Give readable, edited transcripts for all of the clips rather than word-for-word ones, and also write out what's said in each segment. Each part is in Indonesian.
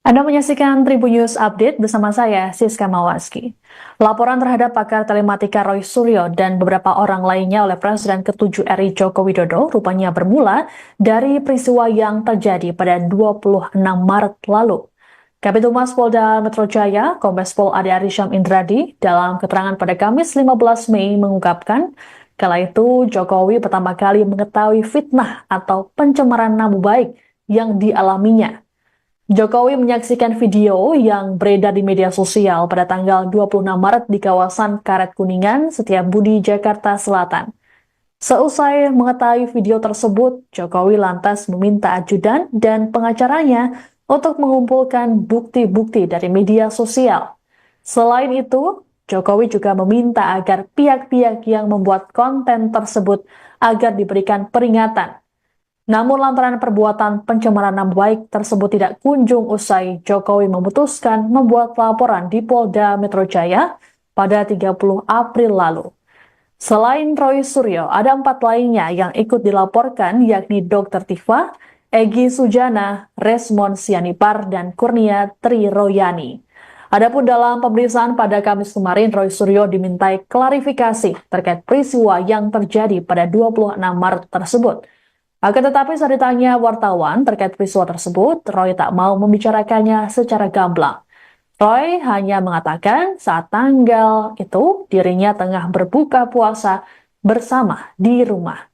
Anda menyaksikan Tribun News Update bersama saya, Siska Mawaski. Laporan terhadap pakar telematika Roy Suryo dan beberapa orang lainnya oleh Presiden ke-7 RI Joko Widodo rupanya bermula dari peristiwa yang terjadi pada 26 Maret lalu. Kabitumas Polda Metro Jaya, Kombes Pol Ade Arysyam Indradi, dalam keterangan pada Kamis 15 Mei mengungkapkan, kala itu Jokowi pertama kali mengetahui fitnah atau pencemaran nama baik yang dialaminya. Jokowi menyaksikan video yang beredar di media sosial pada tanggal 26 Maret di kawasan Karet Kuningan, Setiabudi, Jakarta Selatan. Seusai mengetahui video tersebut, Jokowi lantas meminta ajudan dan pengacaranya untuk mengumpulkan bukti-bukti dari media sosial. Selain itu, Jokowi juga meminta agar pihak-pihak yang membuat konten tersebut agar diberikan peringatan. Namun lantaran perbuatan pencemaran nama baik tersebut tidak kunjung usai, Jokowi memutuskan membuat laporan di Polda Metro Jaya pada 30 April lalu. Selain Roy Suryo, ada 4 lainnya yang ikut dilaporkan, yakni Dr. Tifa, Egy Sujana, Resmond Sianipar, dan Kurnia Triroyani. Adapun dalam pemeriksaan pada Kamis kemarin, Roy Suryo dimintai klarifikasi terkait peristiwa yang terjadi pada 26 Maret tersebut. Akan tetapi saat ditanya wartawan terkait peristiwa tersebut, Roy tak mau membicarakannya secara gamblang. Roy hanya mengatakan saat tanggal itu dirinya tengah berbuka puasa bersama di rumah.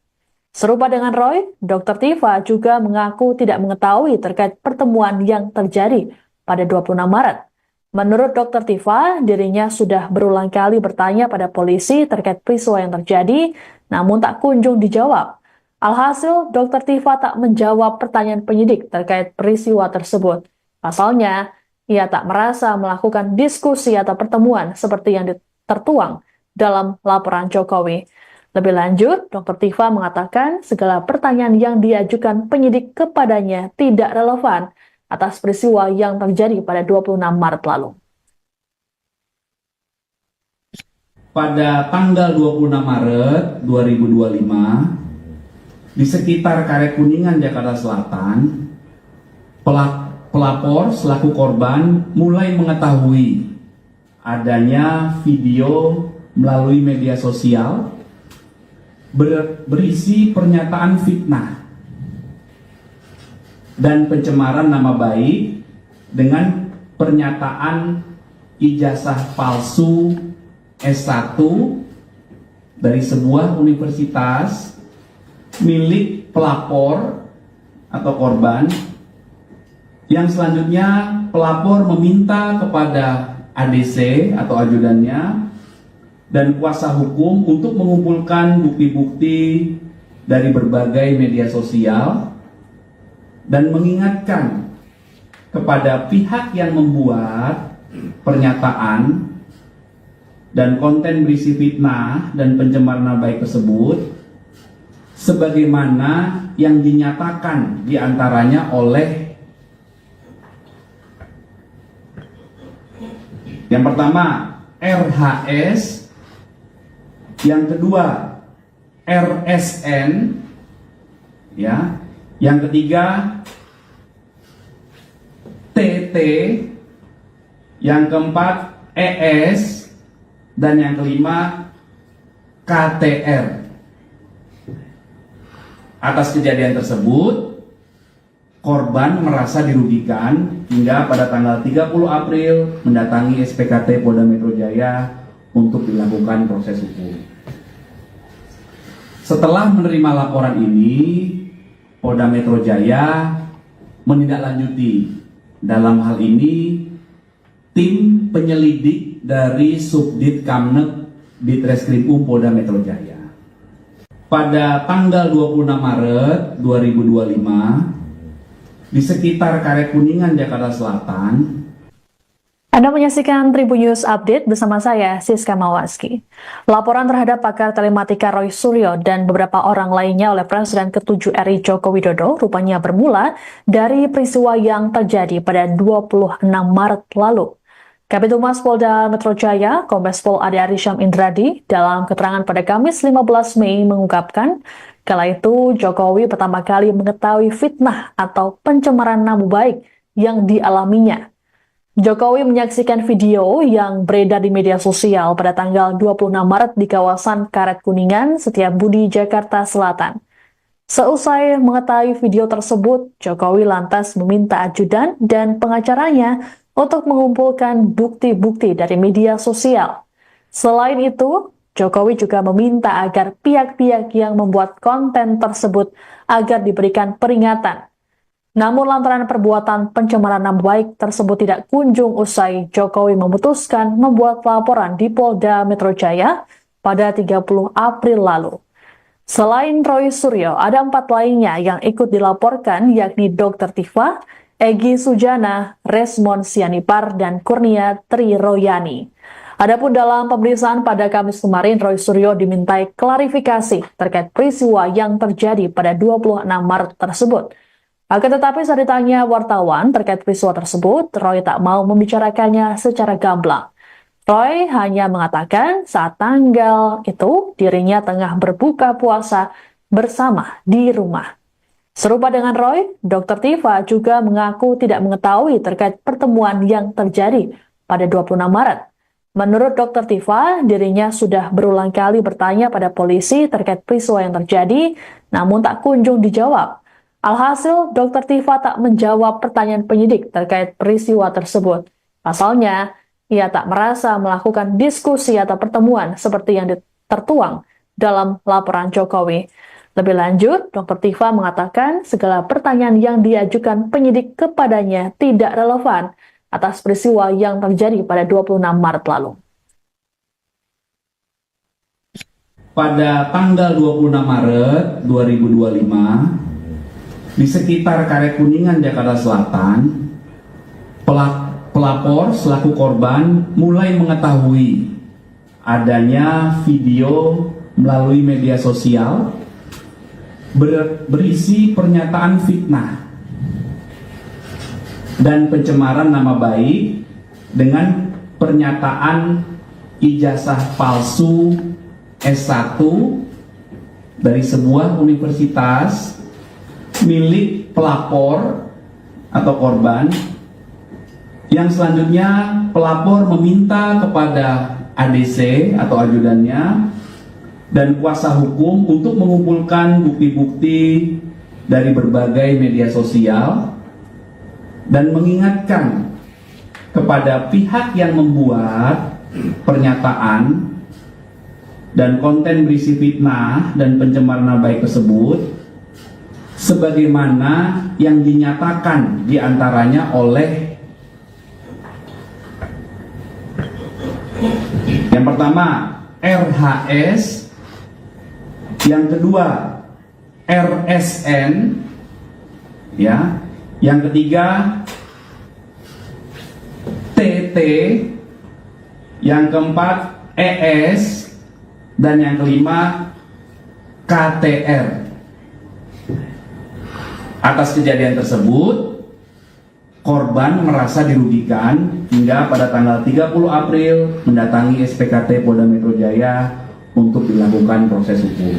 Serupa dengan Roy, Dr. Tifa juga mengaku tidak mengetahui terkait pertemuan yang terjadi pada 26 Maret. Menurut Dr. Tifa, dirinya sudah berulang kali bertanya pada polisi terkait peristiwa yang terjadi, namun tak kunjung dijawab. Alhasil, Dr. Tifa tak menjawab pertanyaan penyidik terkait peristiwa tersebut. Pasalnya, ia tak merasa melakukan diskusi atau pertemuan seperti yang tertuang dalam laporan Jokowi. Lebih lanjut, Dr. Tifa mengatakan segala pertanyaan yang diajukan penyidik kepadanya tidak relevan atas peristiwa yang terjadi pada 26 Maret lalu. Pada tanggal 26 Maret 2025, di sekitar Karet Kuningan, Jakarta Selatan, pelapor selaku korban mulai mengetahui adanya video melalui media sosial berisi pernyataan fitnah dan pencemaran nama baik dengan pernyataan ijazah palsu S1 dari sebuah universitas milik pelapor atau korban, yang selanjutnya pelapor meminta kepada ADC atau ajudannya dan kuasa hukum untuk mengumpulkan bukti-bukti dari berbagai media sosial dan mengingatkan kepada pihak yang membuat pernyataan dan konten berisi fitnah dan pencemaran nama baik tersebut sebagaimana yang dinyatakan diantaranya oleh yang pertama RHS, yang kedua RSN, ya, yang ketiga TT, yang keempat ES, dan yang kelima KTR. Atas kejadian tersebut, korban merasa dirugikan hingga pada tanggal 30 April mendatangi SPKT Polda Metro Jaya untuk dilakukan proses hukum. Setelah menerima laporan ini, Polda Metro Jaya menindaklanjuti. Dalam hal ini, tim penyelidik dari Subdit Kamnek Ditreskrimum Polda Metro Jaya. Pada tanggal 26 Maret 2025, di sekitar Karet Kuningan, Jakarta Selatan. Anda menyaksikan Tribun News Update bersama saya, Siska Mawaski. Laporan terhadap pakar telematika Roy Suryo dan beberapa orang lainnya oleh Presiden ke-7 RI Joko Widodo rupanya bermula dari peristiwa yang terjadi pada 26 Maret lalu. Kabitumas Polda Metro Jaya, Kombes Pol Ade Arysyam Indradi, dalam keterangan pada Kamis 15 Mei mengungkapkan, kala itu Jokowi pertama kali mengetahui fitnah atau pencemaran nama baik yang dialaminya. Jokowi menyaksikan video yang beredar di media sosial pada tanggal 26 Maret di kawasan Karet Kuningan, Setiabudi, Jakarta Selatan. Seusai mengetahui video tersebut, Jokowi lantas meminta ajudan dan pengacaranya untuk mengumpulkan bukti-bukti dari media sosial. Selain itu, Jokowi juga meminta agar pihak-pihak yang membuat konten tersebut agar diberikan peringatan. Namun lantaran perbuatan pencemaran nama baik tersebut tidak kunjung usai, Jokowi memutuskan membuat laporan di Polda Metro Jaya pada 30 April lalu. Selain Roy Suryo, ada 4 lainnya yang ikut dilaporkan, yakni Dr. Tifa, Egy Sujana, Resmond Sianipar, dan Kurnia Triroyani. Adapun dalam pemeriksaan pada Kamis kemarin, Roy Suryo dimintai klarifikasi terkait peristiwa yang terjadi pada 26 Maret tersebut. Akan tetapi saat ditanya wartawan terkait peristiwa tersebut, Roy tak mau membicarakannya secara gamblang. Roy hanya mengatakan saat tanggal itu dirinya tengah berbuka puasa bersama di rumah. Serupa dengan Roy, Dr. Tifa juga mengaku tidak mengetahui terkait pertemuan yang terjadi pada 26 Maret. Menurut Dr. Tifa, dirinya sudah berulang kali bertanya pada polisi terkait peristiwa yang terjadi, namun tak kunjung dijawab. Alhasil, Dr. Tifa tak menjawab pertanyaan penyidik terkait peristiwa tersebut. Pasalnya, ia tak merasa melakukan diskusi atau pertemuan seperti yang tertuang dalam laporan Jokowi. Lebih lanjut, Dr. Tifa mengatakan segala pertanyaan yang diajukan penyidik kepadanya tidak relevan atas peristiwa yang terjadi pada 26 Maret lalu. Pada tanggal 26 Maret 2025, di sekitar Karet Kuningan, Jakarta Selatan, pelapor selaku korban mulai mengetahui adanya video melalui media sosial berisi pernyataan fitnah dan pencemaran nama baik dengan pernyataan ijazah palsu S1 dari sebuah universitas milik pelapor atau korban, yang selanjutnya pelapor meminta kepada ADC atau ajudannya dan kuasa hukum untuk mengumpulkan bukti-bukti dari berbagai media sosial dan mengingatkan kepada pihak yang membuat pernyataan dan konten berisi fitnah dan pencemaran nama baik tersebut sebagaimana yang dinyatakan diantaranya oleh yang pertama RHS, yang kedua RSN, ya, yang ketiga TT, yang keempat ES, dan yang kelima KTR. Atas kejadian tersebut, korban merasa dirugikan hingga pada tanggal 30 April mendatangi SPKT Polda Metro Jaya untuk dilakukan proses hukum.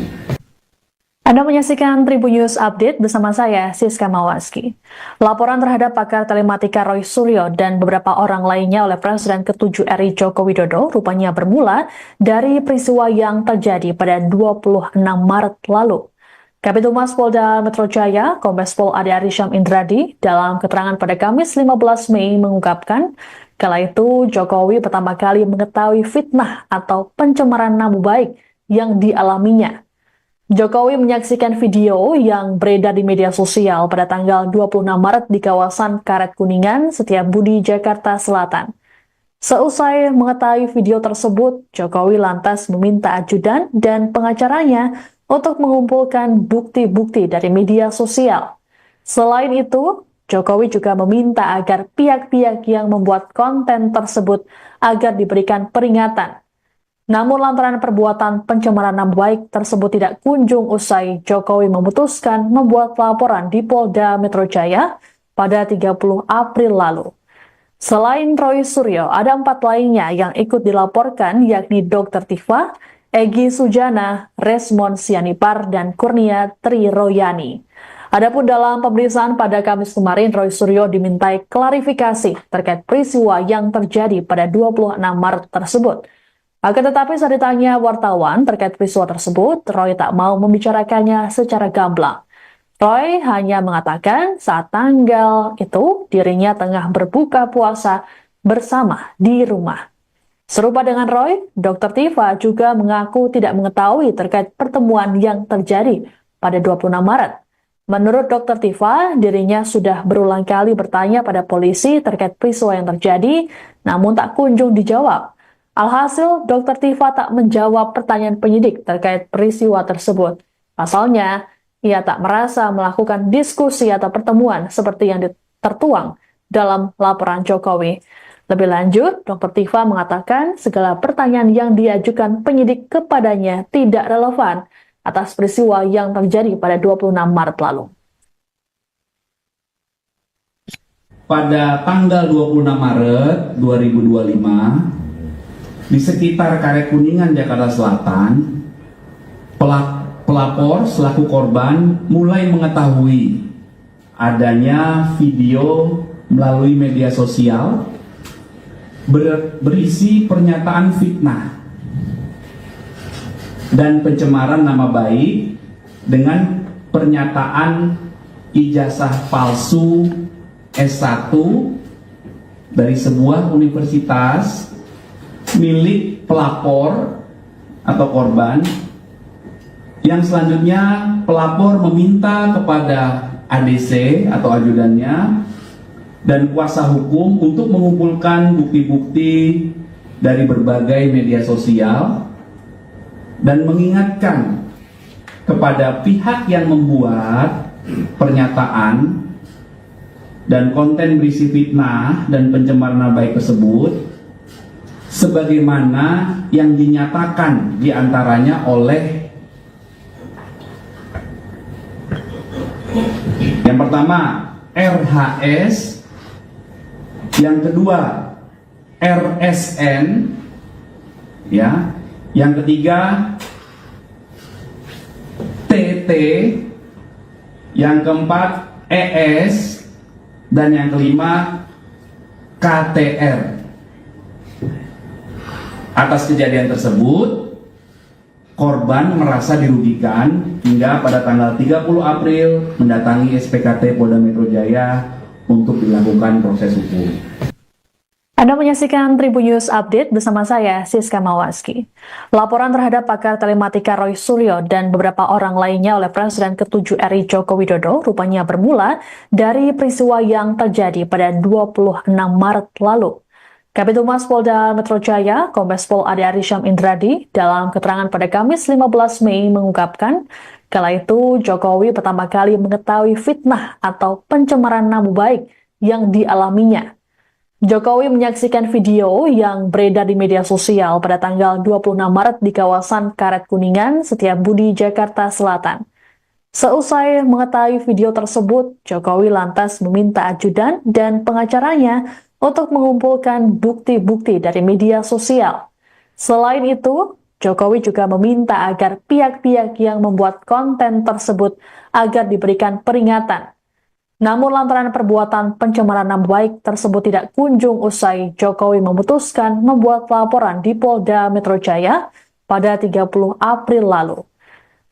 Anda menyaksikan Tribun News Update bersama saya, Siska Mawaski. Laporan terhadap pakar telematika Roy Suryo dan beberapa orang lainnya oleh Presiden ke-7 RI Joko Widodo rupanya bermula dari peristiwa yang terjadi pada 26 Maret lalu. Kabid Humas Polda Metro Jaya, Kombes Pol Ade Arysyam Indradi, dalam keterangan pada Kamis 15 Mei mengungkapkan, kala itu Jokowi pertama kali mengetahui fitnah atau pencemaran nama baik yang dialaminya. Jokowi menyaksikan video yang beredar di media sosial pada tanggal 26 Maret di kawasan Karet Kuningan, Setiabudi, Jakarta Selatan. Seusai mengetahui video tersebut, Jokowi lantas meminta ajudan dan pengacaranya untuk mengumpulkan bukti-bukti dari media sosial. Selain itu, Jokowi juga meminta agar pihak-pihak yang membuat konten tersebut agar diberikan peringatan. Namun lantaran perbuatan pencemaran nama baik tersebut tidak kunjung usai, Jokowi memutuskan membuat laporan di Polda Metro Jaya pada 30 April lalu. Selain Roy Suryo, ada 4 lainnya yang ikut dilaporkan, yakni Dr. Tifa, Egy Sujana, Resmond Sianipar, dan Kurnia Triroyani. Adapun dalam pemeriksaan pada Kamis kemarin, Roy Suryo dimintai klarifikasi terkait peristiwa yang terjadi pada 26 Maret tersebut. Akan tetapi saat ditanya wartawan terkait peristiwa tersebut, Roy tak mau membicarakannya secara gamblang. Roy hanya mengatakan saat tanggal itu dirinya tengah berbuka puasa bersama di rumah. Serupa dengan Roy, Dr. Tifa juga mengaku tidak mengetahui terkait pertemuan yang terjadi pada 26 Maret. Menurut Dr. Tifa, dirinya sudah berulang kali bertanya pada polisi terkait peristiwa yang terjadi, namun tak kunjung dijawab. Alhasil, Dr. Tifa tak menjawab pertanyaan penyidik terkait peristiwa tersebut. Pasalnya, ia tak merasa melakukan diskusi atau pertemuan seperti yang tertuang dalam laporan Jokowi. Lebih lanjut, Dr. Tifa mengatakan segala pertanyaan yang diajukan penyidik kepadanya tidak relevan atas peristiwa yang terjadi pada 26 Maret lalu. Pada tanggal 26 Maret 2025, di sekitar Karet Kuningan, Jakarta Selatan, pelapor selaku korban mulai mengetahui adanya video melalui media sosial berisi pernyataan fitnah dan pencemaran nama baik dengan pernyataan ijazah palsu S1 dari sebuah universitas milik pelapor atau korban, yang selanjutnya pelapor meminta kepada ADC atau ajudannya dan kuasa hukum untuk mengumpulkan bukti-bukti dari berbagai media sosial dan mengingatkan kepada pihak yang membuat pernyataan dan konten berisi fitnah dan pencemaran nama baik tersebut sebagaimana yang dinyatakan diantaranya oleh yang pertama RHS, yang kedua RSN, ya, yang ketiga TT, yang keempat ES, dan yang kelima KTR. Atas kejadian tersebut, korban merasa dirugikan hingga pada tanggal 30 April mendatangi SPKT Polda Metro Jaya untuk dilakukan proses hukum. Anda menyaksikan Tribun News Update bersama saya, Siska Mawaski. Laporan terhadap pakar telematika Roy Suryo dan beberapa orang lainnya oleh Presiden ke-7 RI Joko Widodo rupanya bermula dari peristiwa yang terjadi pada 26 Maret lalu. Kabid Humas Polda Metro Jaya, Kombes Pol Ade Arysyam Indradi, dalam keterangan pada Kamis 15 Mei mengungkapkan, kala itu Jokowi pertama kali mengetahui fitnah atau pencemaran nama baik yang dialaminya. Jokowi menyaksikan video yang beredar di media sosial pada tanggal 26 Maret di kawasan Karet Kuningan, Setiabudi, Jakarta Selatan. Seusai mengetahui video tersebut, Jokowi lantas meminta ajudan dan pengacaranya untuk mengumpulkan bukti-bukti dari media sosial. Selain itu, Jokowi juga meminta agar pihak-pihak yang membuat konten tersebut agar diberikan peringatan. Namun lantaran perbuatan pencemaran nama baik tersebut tidak kunjung usai, Jokowi memutuskan membuat laporan di Polda Metro Jaya pada 30 April lalu.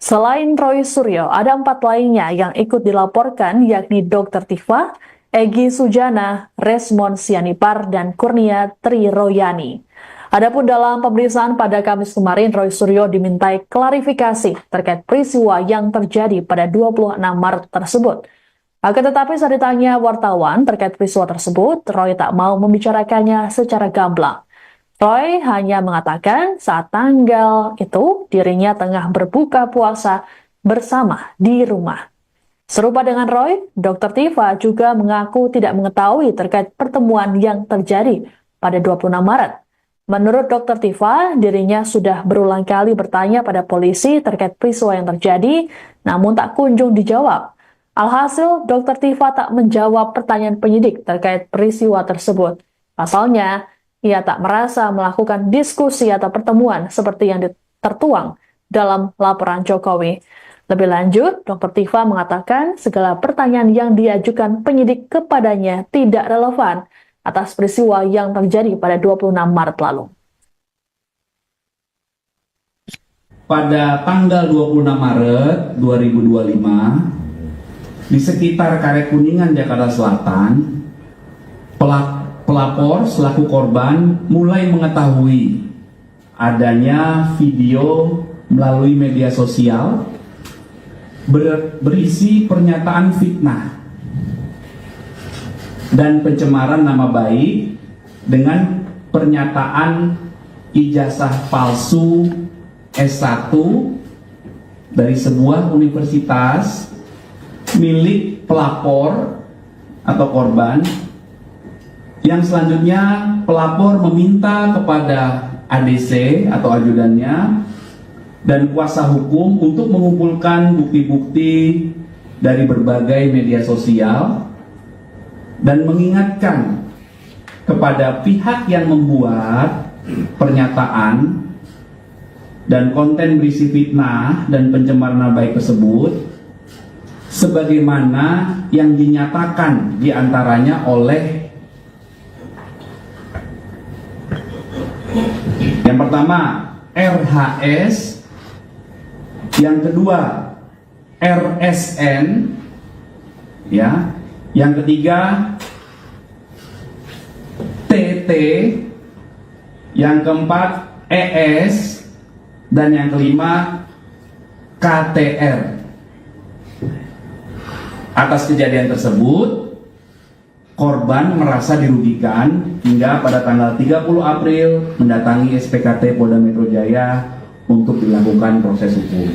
Selain Roy Suryo, ada 4 lainnya yang ikut dilaporkan, yakni Dr. Tifa, Egy Sujana, Resmond Sianipar, dan Kurnia Triroyani. Adapun dalam pemeriksaan pada Kamis kemarin, Roy Suryo dimintai klarifikasi terkait peristiwa yang terjadi pada 26 Maret tersebut. Akan tetapi saat ditanya wartawan terkait peristiwa tersebut, Roy tak mau membicarakannya secara gamblang. Roy hanya mengatakan saat tanggal itu dirinya tengah berbuka puasa bersama di rumah. Serupa dengan Roy, Dr. Tifa juga mengaku tidak mengetahui terkait pertemuan yang terjadi pada 26 Maret. Menurut Dr. Tifa, dirinya sudah berulang kali bertanya pada polisi terkait peristiwa yang terjadi, namun tak kunjung dijawab. Alhasil, Dr. Tifa tak menjawab pertanyaan penyidik terkait peristiwa tersebut. Pasalnya, ia tak merasa melakukan diskusi atau pertemuan seperti yang tertuang dalam laporan Jokowi. Lebih lanjut, Dr. Tifa mengatakan segala pertanyaan yang diajukan penyidik kepadanya tidak relevan atas peristiwa yang terjadi pada 26 Maret lalu. Pada tanggal 26 Maret 2025, di sekitar Karet Kuningan, Jakarta Selatan, pelapor selaku korban mulai mengetahui adanya video melalui media sosial berisi pernyataan fitnah dan pencemaran nama baik dengan pernyataan ijazah palsu S1 dari sebuah universitas milik pelapor atau korban, yang selanjutnya pelapor meminta kepada ADC atau ajudannya dan kuasa hukum untuk mengumpulkan bukti-bukti dari berbagai media sosial dan mengingatkan kepada pihak yang membuat pernyataan dan konten berisi fitnah dan pencemaran nama baik tersebut sebagaimana yang dinyatakan diantaranya oleh yang pertama RHS, yang kedua RSN, ya, yang ketiga TT, yang keempat ES, dan yang kelima KTR. Atas kejadian tersebut, korban merasa dirugikan hingga pada tanggal 30 April mendatangi SPKT Polda Metro Jaya untuk dilakukan proses hukum.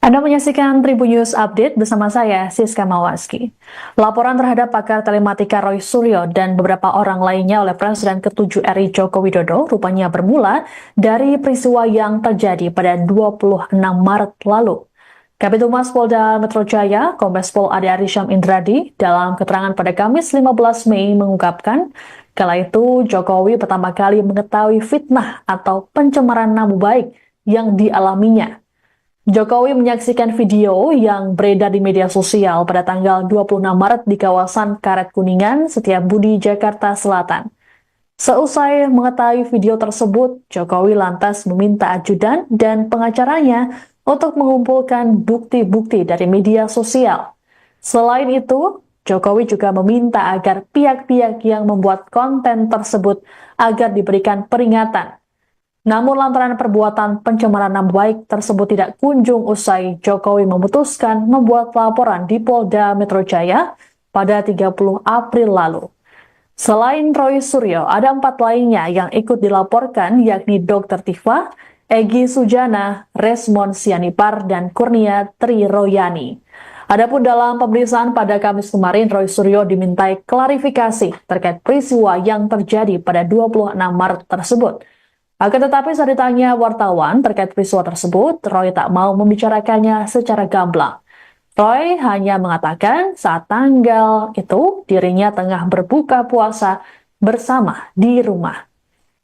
Anda menyaksikan Tribun News Update bersama saya, Siska Mawaski. Laporan terhadap pakar telematika Roy Suryo dan beberapa orang lainnya oleh Presiden ke-7 RI Joko Widodo rupanya bermula dari peristiwa yang terjadi pada 26 Maret lalu. Kabid Humas Polda Metro Jaya, Kombes Pol Ade Arysyam Indradi, dalam keterangan pada Kamis 15 Mei mengungkapkan, kala itu Jokowi pertama kali mengetahui fitnah atau pencemaran nama baik yang dialaminya. Jokowi menyaksikan video yang beredar di media sosial pada tanggal 26 Maret di kawasan Karet Kuningan, Setiabudi, Jakarta Selatan. Seusai mengetahui video tersebut, Jokowi lantas meminta ajudan dan pengacaranya untuk mengumpulkan bukti-bukti dari media sosial. Selain itu, Jokowi juga meminta agar pihak-pihak yang membuat konten tersebut agar diberikan peringatan. Namun lantaran perbuatan pencemaran nama baik tersebut tidak kunjung usai, Jokowi memutuskan membuat laporan di Polda Metro Jaya pada 30 April lalu. Selain Roy Suryo, ada 4 lainnya yang ikut dilaporkan, yakni Dr. Tifa, Egy Sujana, Resmond Sianipar, dan Kurnia Triroyani. Adapun dalam pemeriksaan pada Kamis kemarin, Roy Suryo dimintai klarifikasi terkait peristiwa yang terjadi pada 26 Maret tersebut. Akan tetapi saat ditanya wartawan terkait peristiwa tersebut, Roy tak mau membicarakannya secara gamblang. Roy hanya mengatakan saat tanggal itu dirinya tengah berbuka puasa bersama di rumah.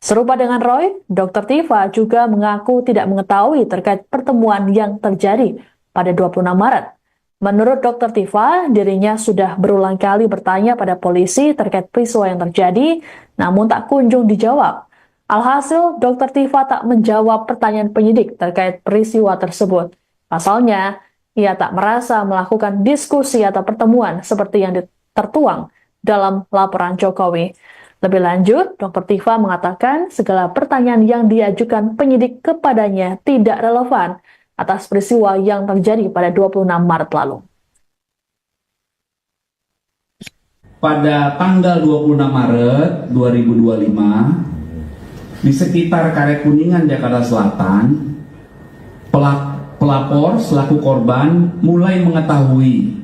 Serupa dengan Roy, Dr. Tifa juga mengaku tidak mengetahui terkait pertemuan yang terjadi pada 26 Maret. Menurut Dr. Tifa, dirinya sudah berulang kali bertanya pada polisi terkait peristiwa yang terjadi, namun tak kunjung dijawab. Alhasil, Dr. Tifa tak menjawab pertanyaan penyidik terkait peristiwa tersebut. Pasalnya, ia tak merasa melakukan diskusi atau pertemuan seperti yang tertuang dalam laporan Jokowi. Lebih lanjut, Dr. Tifa mengatakan segala pertanyaan yang diajukan penyidik kepadanya tidak relevan atas peristiwa yang terjadi pada 26 Maret lalu. Pada tanggal 26 Maret 2025, di sekitar Karet Kuningan, Jakarta Selatan, pelapor selaku korban mulai mengetahui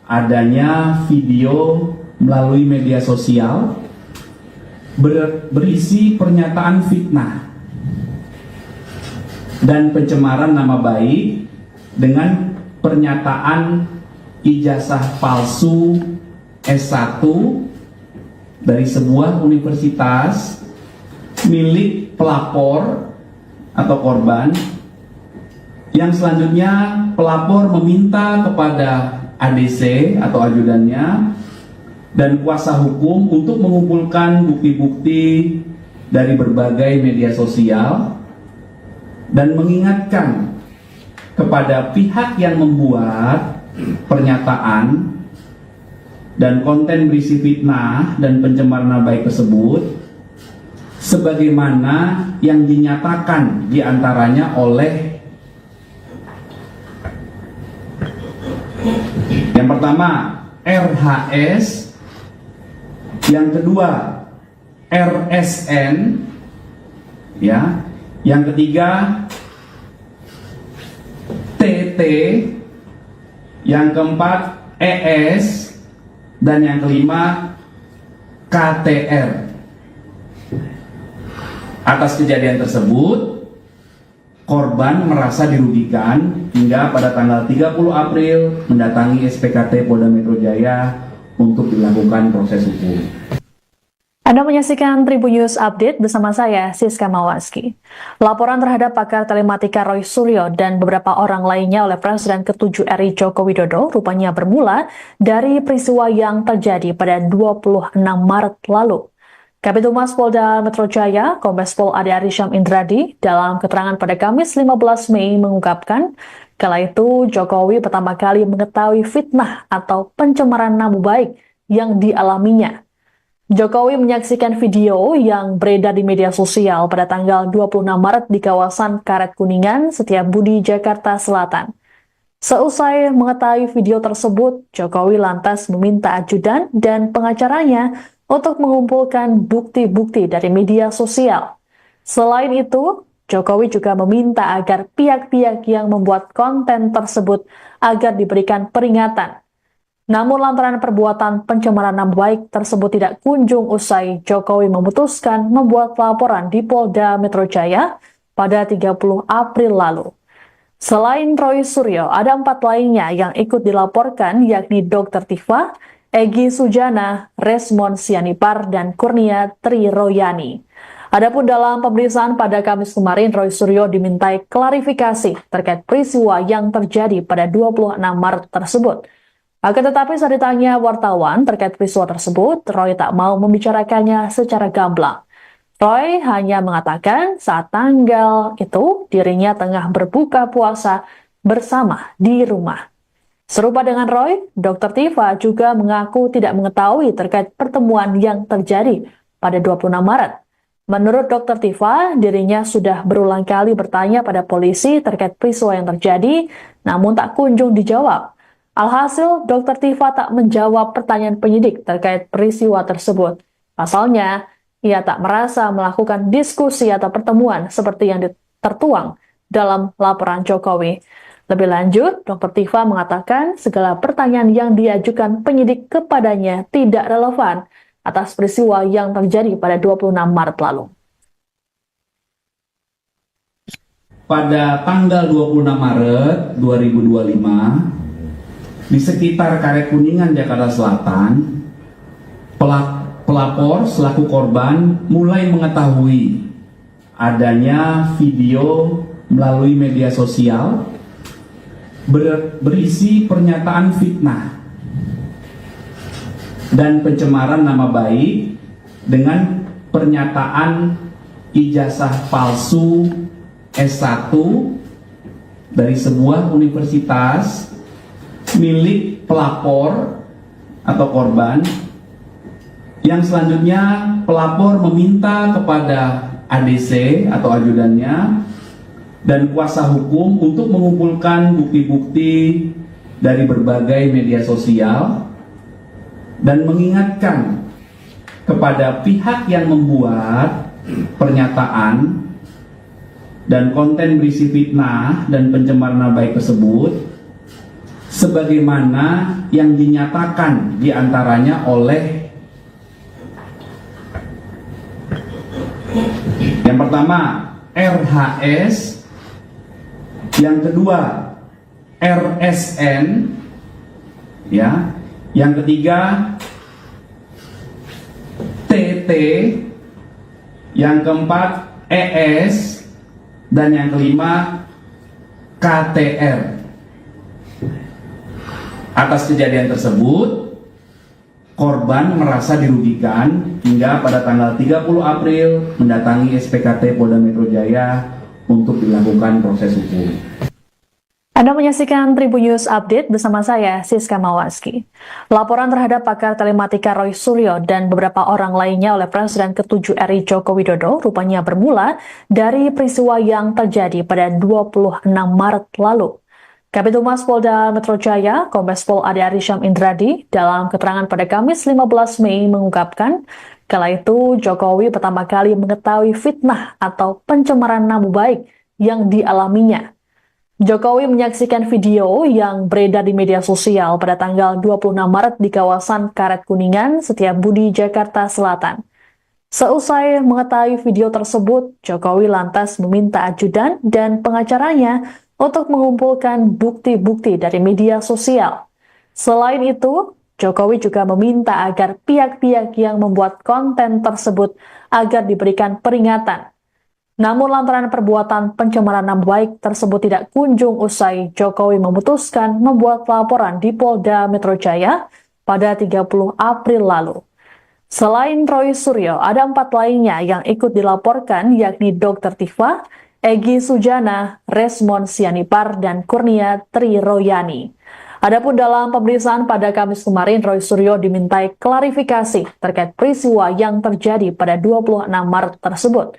adanya video melalui media sosial berisi pernyataan fitnah dan pencemaran nama baik dengan pernyataan ijazah palsu S1 dari sebuah universitas milik pelapor atau korban, Yang selanjutnya, pelapor meminta kepada ADC atau ajudannya dan kuasa hukum untuk mengumpulkan bukti-bukti dari berbagai media sosial dan mengingatkan kepada pihak yang membuat pernyataan dan konten berisi fitnah dan pencemaran nama baik tersebut sebagaimana yang dinyatakan diantaranya oleh yang pertama RHS, yang kedua RSN, ya, yang ketiga TT, yang keempat ES, dan yang kelima KTR. Atas kejadian tersebut, korban merasa dirugikan hingga pada tanggal 30 April mendatangi SPKT Polda Metro Jaya untuk dilakukan proses hukum. Anda menyaksikan Tribun News Update bersama saya, Siska Mawaski. Laporan terhadap pakar telematika Roy Suryo dan beberapa orang lainnya oleh Presiden ke-7 RI Joko Widodo rupanya bermula dari peristiwa yang terjadi pada 26 Maret lalu. Kabid Humas Polda Metro Jaya, Kombes Pol Ade Arysyam Indradi, dalam keterangan pada Kamis 15 Mei mengungkapkan, kala itu Jokowi pertama kali mengetahui fitnah atau pencemaran nama baik yang dialaminya. Jokowi menyaksikan video yang beredar di media sosial pada tanggal 26 Maret di kawasan Karet Kuningan, Setiabudi, Jakarta Selatan. Seusai mengetahui video tersebut, Jokowi lantas meminta ajudan dan pengacaranya untuk mengumpulkan bukti-bukti dari media sosial. Selain itu, Jokowi juga meminta agar pihak-pihak yang membuat konten tersebut agar diberikan peringatan. Namun lantaran perbuatan pencemaran nama baik tersebut tidak kunjung usai, Jokowi memutuskan membuat laporan di Polda Metro Jaya pada 30 April lalu. Selain Roy Suryo, ada 4 lainnya yang ikut dilaporkan, yakni Dr. Tifa, Egy Sujana, Resmond Sianipar, dan Kurnia Triroyani. Adapun dalam pemeriksaan pada Kamis kemarin, Roy Suryo dimintai klarifikasi terkait peristiwa yang terjadi pada 26 Maret tersebut. Akan tetapi saat ditanya wartawan terkait peristiwa tersebut, Roy tak mau membicarakannya secara gamblang. Roy hanya mengatakan saat tanggal itu dirinya tengah berbuka puasa bersama di rumah. Serupa dengan Roy, Dr. Tifa juga mengaku tidak mengetahui terkait pertemuan yang terjadi pada 26 Maret. Menurut Dr. Tifa, dirinya sudah berulang kali bertanya pada polisi terkait peristiwa yang terjadi, namun tak kunjung dijawab. Alhasil, Dr. Tifa tak menjawab pertanyaan penyidik terkait peristiwa tersebut. Pasalnya, ia tak merasa melakukan diskusi atau pertemuan seperti yang tertuang dalam laporan Jokowi. Lebih lanjut, Dr. Tifa mengatakan segala pertanyaan yang diajukan penyidik kepadanya tidak relevan atas peristiwa yang terjadi pada 26 Maret lalu. Pada tanggal 26 Maret 2025, di sekitar Karet Kuningan, Jakarta Selatan, pelapor selaku korban mulai mengetahui adanya video melalui media sosial berisi pernyataan fitnah dan pencemaran nama baik dengan pernyataan ijazah palsu S1 dari sebuah universitas milik pelapor atau korban. Yang selanjutnya, pelapor meminta kepada ADC atau ajudannya dan kuasa hukum untuk mengumpulkan bukti-bukti dari berbagai media sosial dan mengingatkan kepada pihak yang membuat pernyataan dan konten berisi fitnah dan pencemaran nama baik tersebut sebagaimana yang dinyatakan diantaranya oleh yang pertama RHS, yang kedua RSN, ya, yang ketiga TT, yang keempat ES, dan yang kelima KTR. Atas kejadian tersebut, korban merasa dirugikan hingga pada tanggal 30 April mendatangi SPKT Polda Metro Jaya untuk dilakukan proses hukum. Anda menyaksikan Tribun News Update bersama saya, Siska Mawaski. Laporan terhadap pakar telematika Roy Suryo dan beberapa orang lainnya oleh Presiden ke-7 RI Joko Widodo rupanya bermula dari peristiwa yang terjadi pada 26 Maret lalu. Kabid Humas Polda Metro Jaya, Kombes Pol Ade Arysyam Indradi, dalam keterangan pada Kamis 15 Mei mengungkapkan, kala itu Jokowi pertama kali mengetahui fitnah atau pencemaran nama baik yang dialaminya. Jokowi menyaksikan video yang beredar di media sosial pada tanggal 26 Maret di kawasan Karet Kuningan, Setiabudi, Jakarta Selatan. Seusai mengetahui video tersebut, Jokowi lantas meminta ajudan dan pengacaranya untuk mengumpulkan bukti-bukti dari media sosial. Selain itu, Jokowi juga meminta agar pihak-pihak yang membuat konten tersebut agar diberikan peringatan. Namun lantaran perbuatan pencemaran nama baik tersebut tidak kunjung usai, Jokowi memutuskan membuat laporan di Polda Metro Jaya pada 30 April lalu. Selain Roy Suryo, ada 4 lainnya yang ikut dilaporkan, yakni Dr. Tifa, Egy Sujana, Resmond Sianipar, dan Kurnia Triroyani. Adapun dalam pemeriksaan pada Kamis kemarin, Roy Suryo dimintai klarifikasi terkait peristiwa yang terjadi pada 26 Maret tersebut.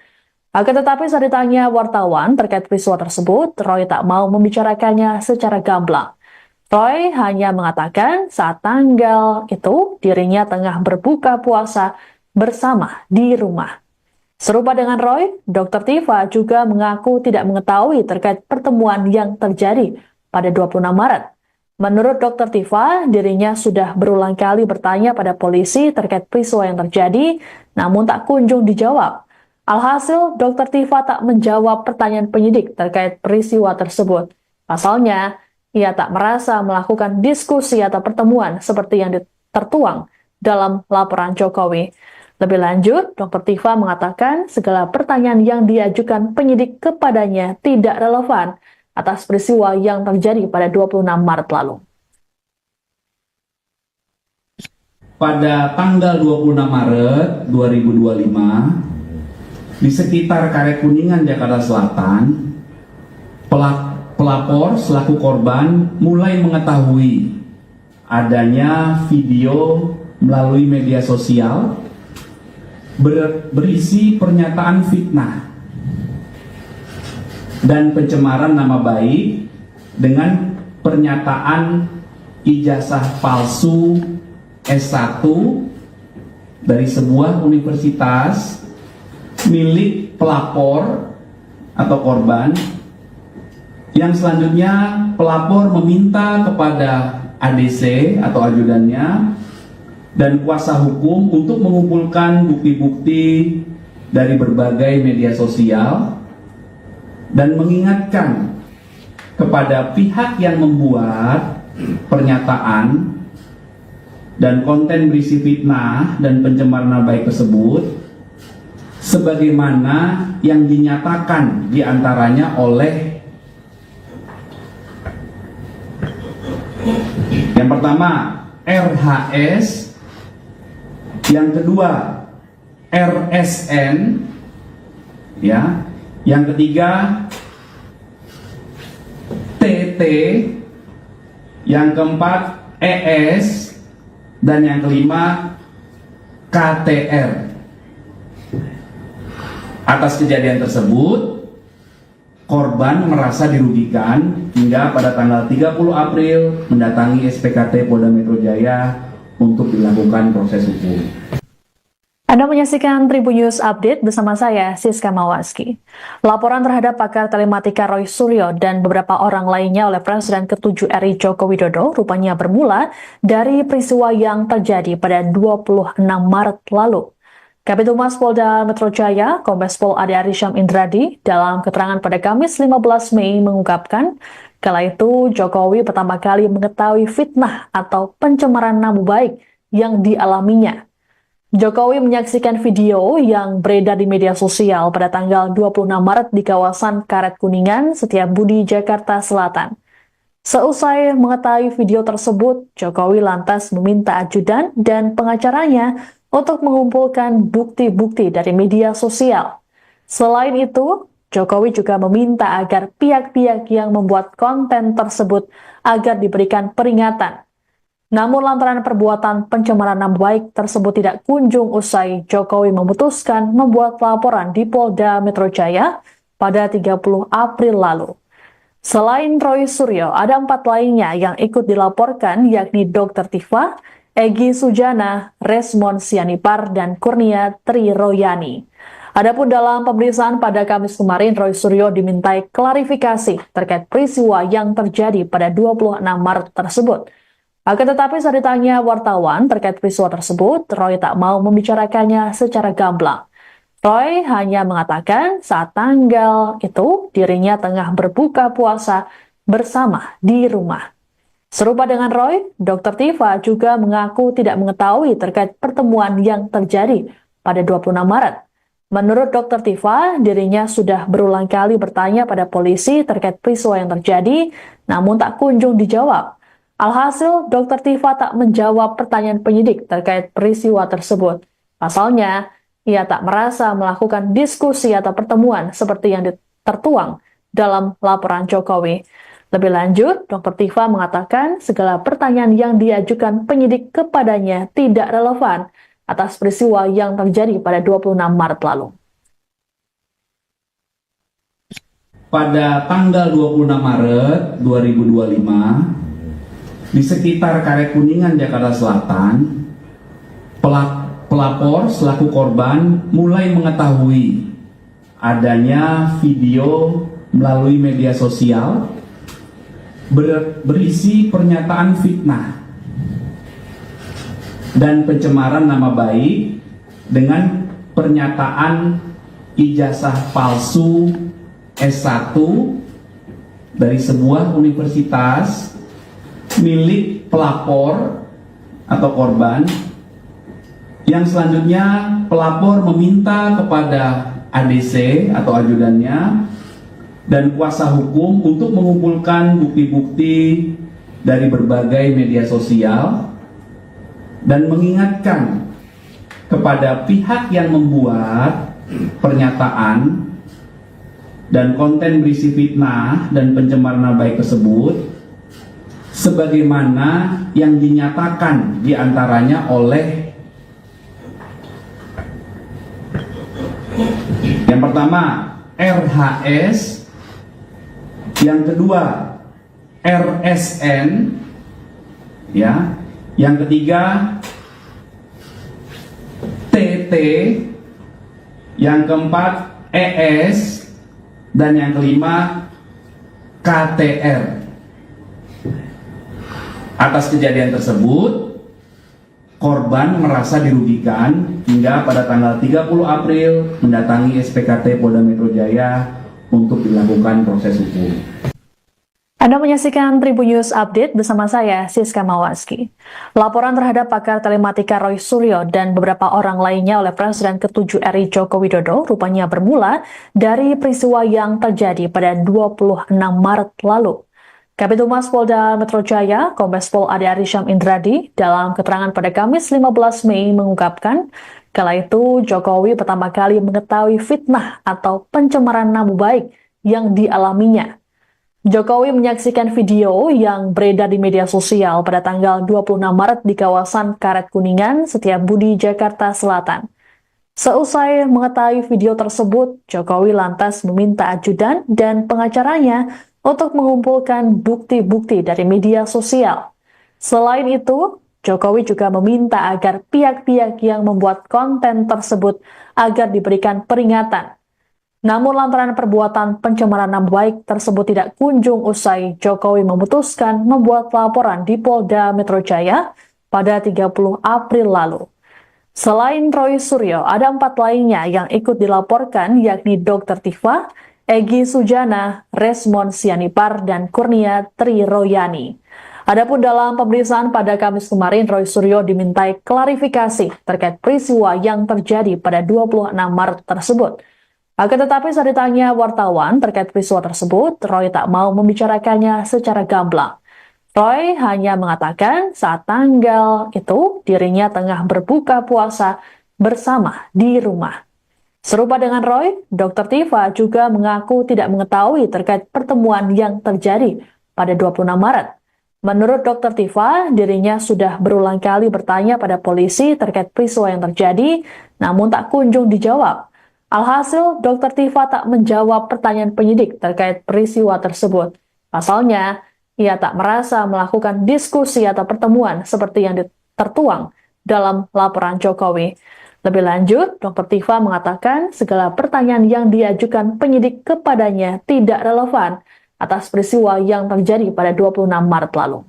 Akan tetapi saat ditanya wartawan terkait peristiwa tersebut, Roy tak mau membicarakannya secara gamblang. Roy hanya mengatakan saat tanggal itu dirinya tengah berbuka puasa bersama di rumah. Serupa dengan Roy, Dr. Tifa juga mengaku tidak mengetahui terkait pertemuan yang terjadi pada 26 Maret. Menurut Dr. Tifa, dirinya sudah berulang kali bertanya pada polisi terkait peristiwa yang terjadi, namun tak kunjung dijawab. Alhasil, Dr. Tifa tak menjawab pertanyaan penyidik terkait peristiwa tersebut. Pasalnya, ia tak merasa melakukan diskusi atau pertemuan seperti yang tertuang dalam laporan Jokowi. Lebih lanjut, Dr. Tifa mengatakan segala pertanyaan yang diajukan penyidik kepadanya tidak relevan atas peristiwa yang terjadi pada 26 Maret lalu. Pada tanggal 26 Maret 2025, di sekitar Karet Kuningan, Jakarta Selatan, pelapor selaku korban mulai mengetahui adanya video melalui media sosial berisi pernyataan fitnah dan pencemaran nama baik dengan pernyataan ijazah palsu S1 dari sebuah universitas milik pelapor atau korban, yang selanjutnya pelapor meminta kepada ADC atau ajudannya dan kuasa hukum untuk mengumpulkan bukti-bukti dari berbagai media sosial dan mengingatkan kepada pihak yang membuat pernyataan dan konten berisi fitnah dan pencemaran nama baik tersebut sebagaimana yang dinyatakan diantaranya oleh yang pertama RHS, yang kedua RSN, ya, yang ketiga TT, yang keempat ES, dan yang kelima KTR. Atas kejadian tersebut, korban merasa dirugikan hingga pada tanggal 30 April mendatangi SPKT Polda Metro Jaya untuk dilakukan proses hukum. Anda menyaksikan Tribun News Update bersama saya, Siska Mawaski. Laporan terhadap pakar telematika Roy Suryo dan beberapa orang lainnya oleh Presiden ke-7 RI Joko Widodo rupanya bermula dari peristiwa yang terjadi pada 26 Maret lalu. Kabid Humas Polda Metro Jaya, Kombes Pol Ade Arysyam Indradi, dalam keterangan pada Kamis 15 Mei mengungkapkan, kala itu Jokowi pertama kali mengetahui fitnah atau pencemaran nama baik yang dialaminya. Jokowi menyaksikan video yang beredar di media sosial pada tanggal 26 Maret di kawasan Karet Kuningan, Setiabudi, Jakarta Selatan. Seusai mengetahui video tersebut, Jokowi lantas meminta ajudan dan pengacaranya untuk mengumpulkan bukti-bukti dari media sosial. Selain itu, Jokowi juga meminta agar pihak-pihak yang membuat konten tersebut agar diberikan peringatan. Namun lantaran perbuatan pencemaran nama baik tersebut tidak kunjung usai, Jokowi memutuskan membuat laporan di Polda Metro Jaya pada 30 April lalu. Selain Roy Suryo, ada 4 lainnya yang ikut dilaporkan, yakni Dr. Tifa, Egy Sujana, Resmond Sianipar, dan Kurnia Triroyani. Adapun dalam pemeriksaan pada Kamis kemarin, Roy Suryo dimintai klarifikasi terkait peristiwa yang terjadi pada 26 Maret tersebut. Akan tetapi saat ditanya wartawan terkait peristiwa tersebut, Roy tak mau membicarakannya secara gamblang. Roy hanya mengatakan saat tanggal itu dirinya tengah berbuka puasa bersama di rumah. Serupa dengan Roy, Dr. Tifa juga mengaku tidak mengetahui terkait pertemuan yang terjadi pada 26 Maret. Menurut Dr. Tifa, dirinya sudah berulang kali bertanya pada polisi terkait peristiwa yang terjadi, namun tak kunjung dijawab. Alhasil, Dr. Tifa tak menjawab pertanyaan penyidik terkait peristiwa tersebut. Pasalnya, ia tak merasa melakukan diskusi atau pertemuan seperti yang tertuang dalam laporan Jokowi. Lebih lanjut, Dr. Tifa mengatakan segala pertanyaan yang diajukan penyidik kepadanya tidak relevan atas peristiwa yang terjadi pada 26 Maret lalu. Pada tanggal 26 Maret 2025, di sekitar Karet Kuningan, Jakarta Selatan, pelapor selaku korban mulai mengetahui adanya video melalui media sosial berisi pernyataan fitnah dan pencemaran nama baik dengan pernyataan ijazah palsu S1 dari sebuah universitas milik pelapor atau korban, yang selanjutnya pelapor meminta kepada ADC atau ajudannya dan kuasa hukum untuk mengumpulkan bukti-bukti dari berbagai media sosial dan mengingatkan kepada pihak yang membuat pernyataan dan konten berisi fitnah dan pencemaran nama baik tersebut sebagaimana yang dinyatakan diantaranya oleh yang pertama RHS, yang kedua RSN, ya, yang ketiga TT, yang keempat ES, dan yang kelima KTR. Atas kejadian tersebut, korban merasa dirugikan hingga pada tanggal 30 April mendatangi SPKT Polda Metro Jaya untuk dilakukan proses hukum. Anda menyaksikan Tribun News Update bersama saya, Siska Mawaski. Laporan terhadap pakar telematika Roy Suryo dan beberapa orang lainnya oleh Presiden ke-7 RI Joko Widodo rupanya bermula dari peristiwa yang terjadi pada 26 Maret lalu. Kabid Humas Polda Metro Jaya, Kombes Pol Ade Arisham Indradi, dalam keterangan pada Kamis 15 Mei mengungkapkan, kala itu Jokowi pertama kali mengetahui fitnah atau pencemaran nama baik yang dialaminya. Jokowi menyaksikan video yang beredar di media sosial pada tanggal 26 Maret di kawasan Karet Kuningan, Setiabudi, Jakarta Selatan. Seusai mengetahui video tersebut, Jokowi lantas meminta ajudan dan pengacaranya untuk mengumpulkan bukti-bukti dari media sosial. Selain itu, Jokowi juga meminta agar pihak-pihak yang membuat konten tersebut agar diberikan peringatan. Namun lantaran perbuatan pencemaran nama baik tersebut tidak kunjung usai, Jokowi memutuskan membuat laporan di Polda Metro Jaya pada 30 April lalu. Selain Roy Suryo, ada 4 lainnya yang ikut dilaporkan, yakni Dr. Tifa, Egy Sujana, Resmond Sianipar, dan Kurnia Triroyani. Adapun dalam pemeriksaan pada Kamis kemarin, Roy Suryo dimintai klarifikasi terkait peristiwa yang terjadi pada 26 Maret tersebut. Akan tetapi saat ditanya wartawan terkait peristiwa tersebut, Roy tak mau membicarakannya secara gamblang. Roy hanya mengatakan saat tanggal itu dirinya tengah berbuka puasa bersama di rumah. Serupa dengan Roy, Dr. Tifa juga mengaku tidak mengetahui terkait pertemuan yang terjadi pada 26 Maret. Menurut Dr. Tifa, dirinya sudah berulang kali bertanya pada polisi terkait peristiwa yang terjadi, namun tak kunjung dijawab. Alhasil, Dr. Tifa tak menjawab pertanyaan penyidik terkait peristiwa tersebut. Pasalnya, ia tak merasa melakukan diskusi atau pertemuan seperti yang tertuang dalam laporan Jokowi. Lebih lanjut, Dr. Tifa mengatakan segala pertanyaan yang diajukan penyidik kepadanya tidak relevan atas peristiwa yang terjadi pada 26 Maret lalu.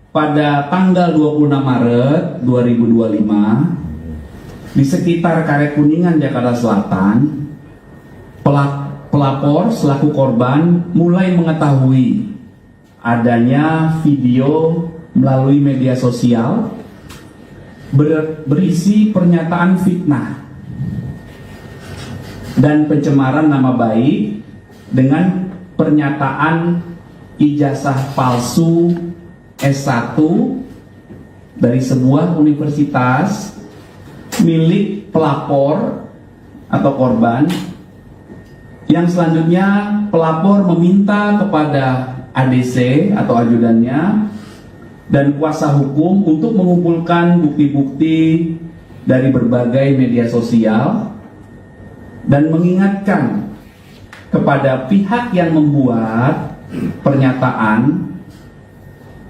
Pada tanggal 26 Maret 2025, di sekitar Karet Kuningan, Jakarta Selatan, pelapor selaku korban mulai mengetahui adanya video melalui media sosial berisi pernyataan fitnah dan pencemaran nama baik dengan pernyataan ijazah palsu S1 dari sebuah universitas milik pelapor atau korban, yang selanjutnya pelapor meminta kepada ADC atau ajudannya dan kuasa hukum untuk mengumpulkan bukti-bukti dari berbagai media sosial dan mengingatkan kepada pihak yang membuat pernyataan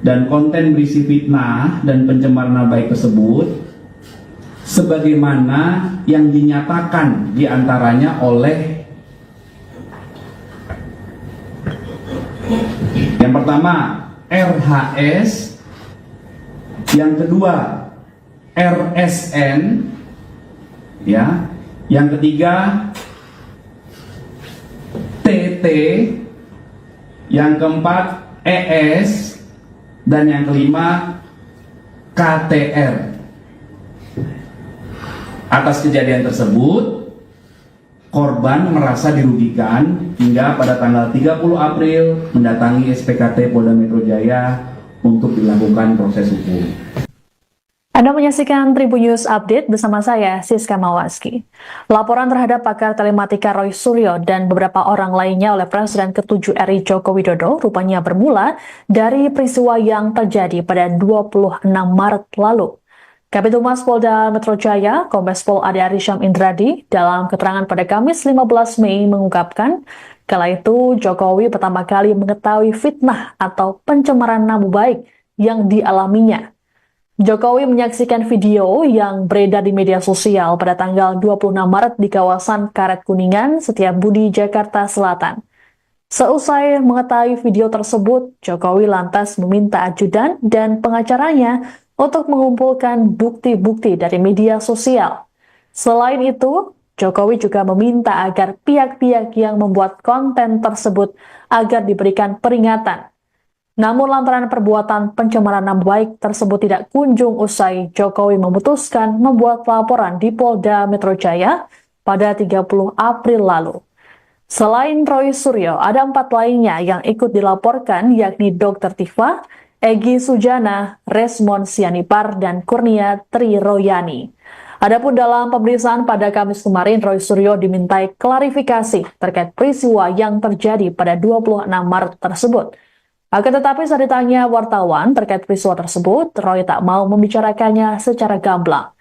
dan konten berisi fitnah dan pencemaran nama baik tersebut sebagaimana yang dinyatakan diantaranya oleh yang pertama RHS, yang kedua RSN, ya, yang ketiga TT, yang keempat ES, dan yang kelima KTR. Atas kejadian tersebut, korban merasa dirugikan hingga pada tanggal 30 April mendatangi SPKT Polda Metro Jaya untuk dilakukan proses hukum. Anda menyaksikan Tribun News Update bersama saya, Siska Mawaski. Laporan terhadap pakar telematika Roy Suryo dan beberapa orang lainnya oleh Presiden ke-7 RI Joko Widodo rupanya bermula dari peristiwa yang terjadi pada 26 Maret lalu. Kabid Humas Polda Metro Jaya, Kombes Pol Ade Arysyam Indradi, dalam keterangan pada Kamis 15 Mei mengungkapkan, kala itu Jokowi pertama kali mengetahui fitnah atau pencemaran nama baik yang dialaminya. Jokowi menyaksikan video yang beredar di media sosial pada tanggal 26 Maret di kawasan Karet Kuningan, Setiabudi, Jakarta Selatan. Seusai mengetahui video tersebut, Jokowi lantas meminta ajudan dan pengacaranya untuk mengumpulkan bukti-bukti dari media sosial. Selain itu, Jokowi juga meminta agar pihak-pihak yang membuat konten tersebut agar diberikan peringatan. Namun lantaran perbuatan pencemaran nama baik tersebut tidak kunjung usai, Jokowi memutuskan membuat laporan di Polda Metro Jaya pada 30 April lalu. Selain Roy Suryo, ada 4 lainnya yang ikut dilaporkan, yakni Dr. Tifa, Egy Sujana, Resmond Sianipar, dan Kurnia Triroyani. Adapun dalam pemeriksaan pada Kamis kemarin, Roy Suryo dimintai klarifikasi terkait peristiwa yang terjadi pada 26 Maret tersebut. Akan tetapi saat ditanya wartawan terkait peristiwa tersebut, Roy tak mau membicarakannya secara gamblang.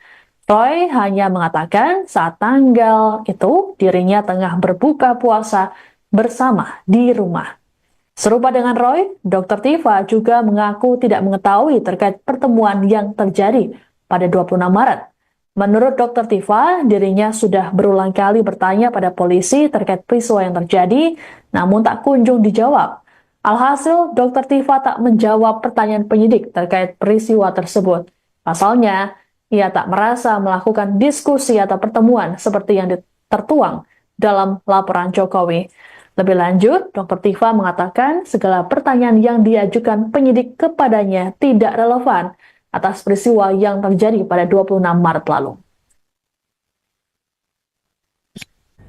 Roy hanya mengatakan saat tanggal itu dirinya tengah berbuka puasa bersama di rumah. Serupa dengan Roy, Dr. Tifa juga mengaku tidak mengetahui terkait pertemuan yang terjadi pada 26 Maret. Menurut Dr. Tifa, dirinya sudah berulang kali bertanya pada polisi terkait peristiwa yang terjadi, namun tak kunjung dijawab. Alhasil, Dr. Tifa tak menjawab pertanyaan penyidik terkait peristiwa tersebut. Pasalnya, ia tak merasa melakukan diskusi atau pertemuan seperti yang tertuang dalam laporan Jokowi. Lebih lanjut, Dr. Tifa mengatakan segala pertanyaan yang diajukan penyidik kepadanya tidak relevan atas peristiwa yang terjadi pada 26 Maret lalu.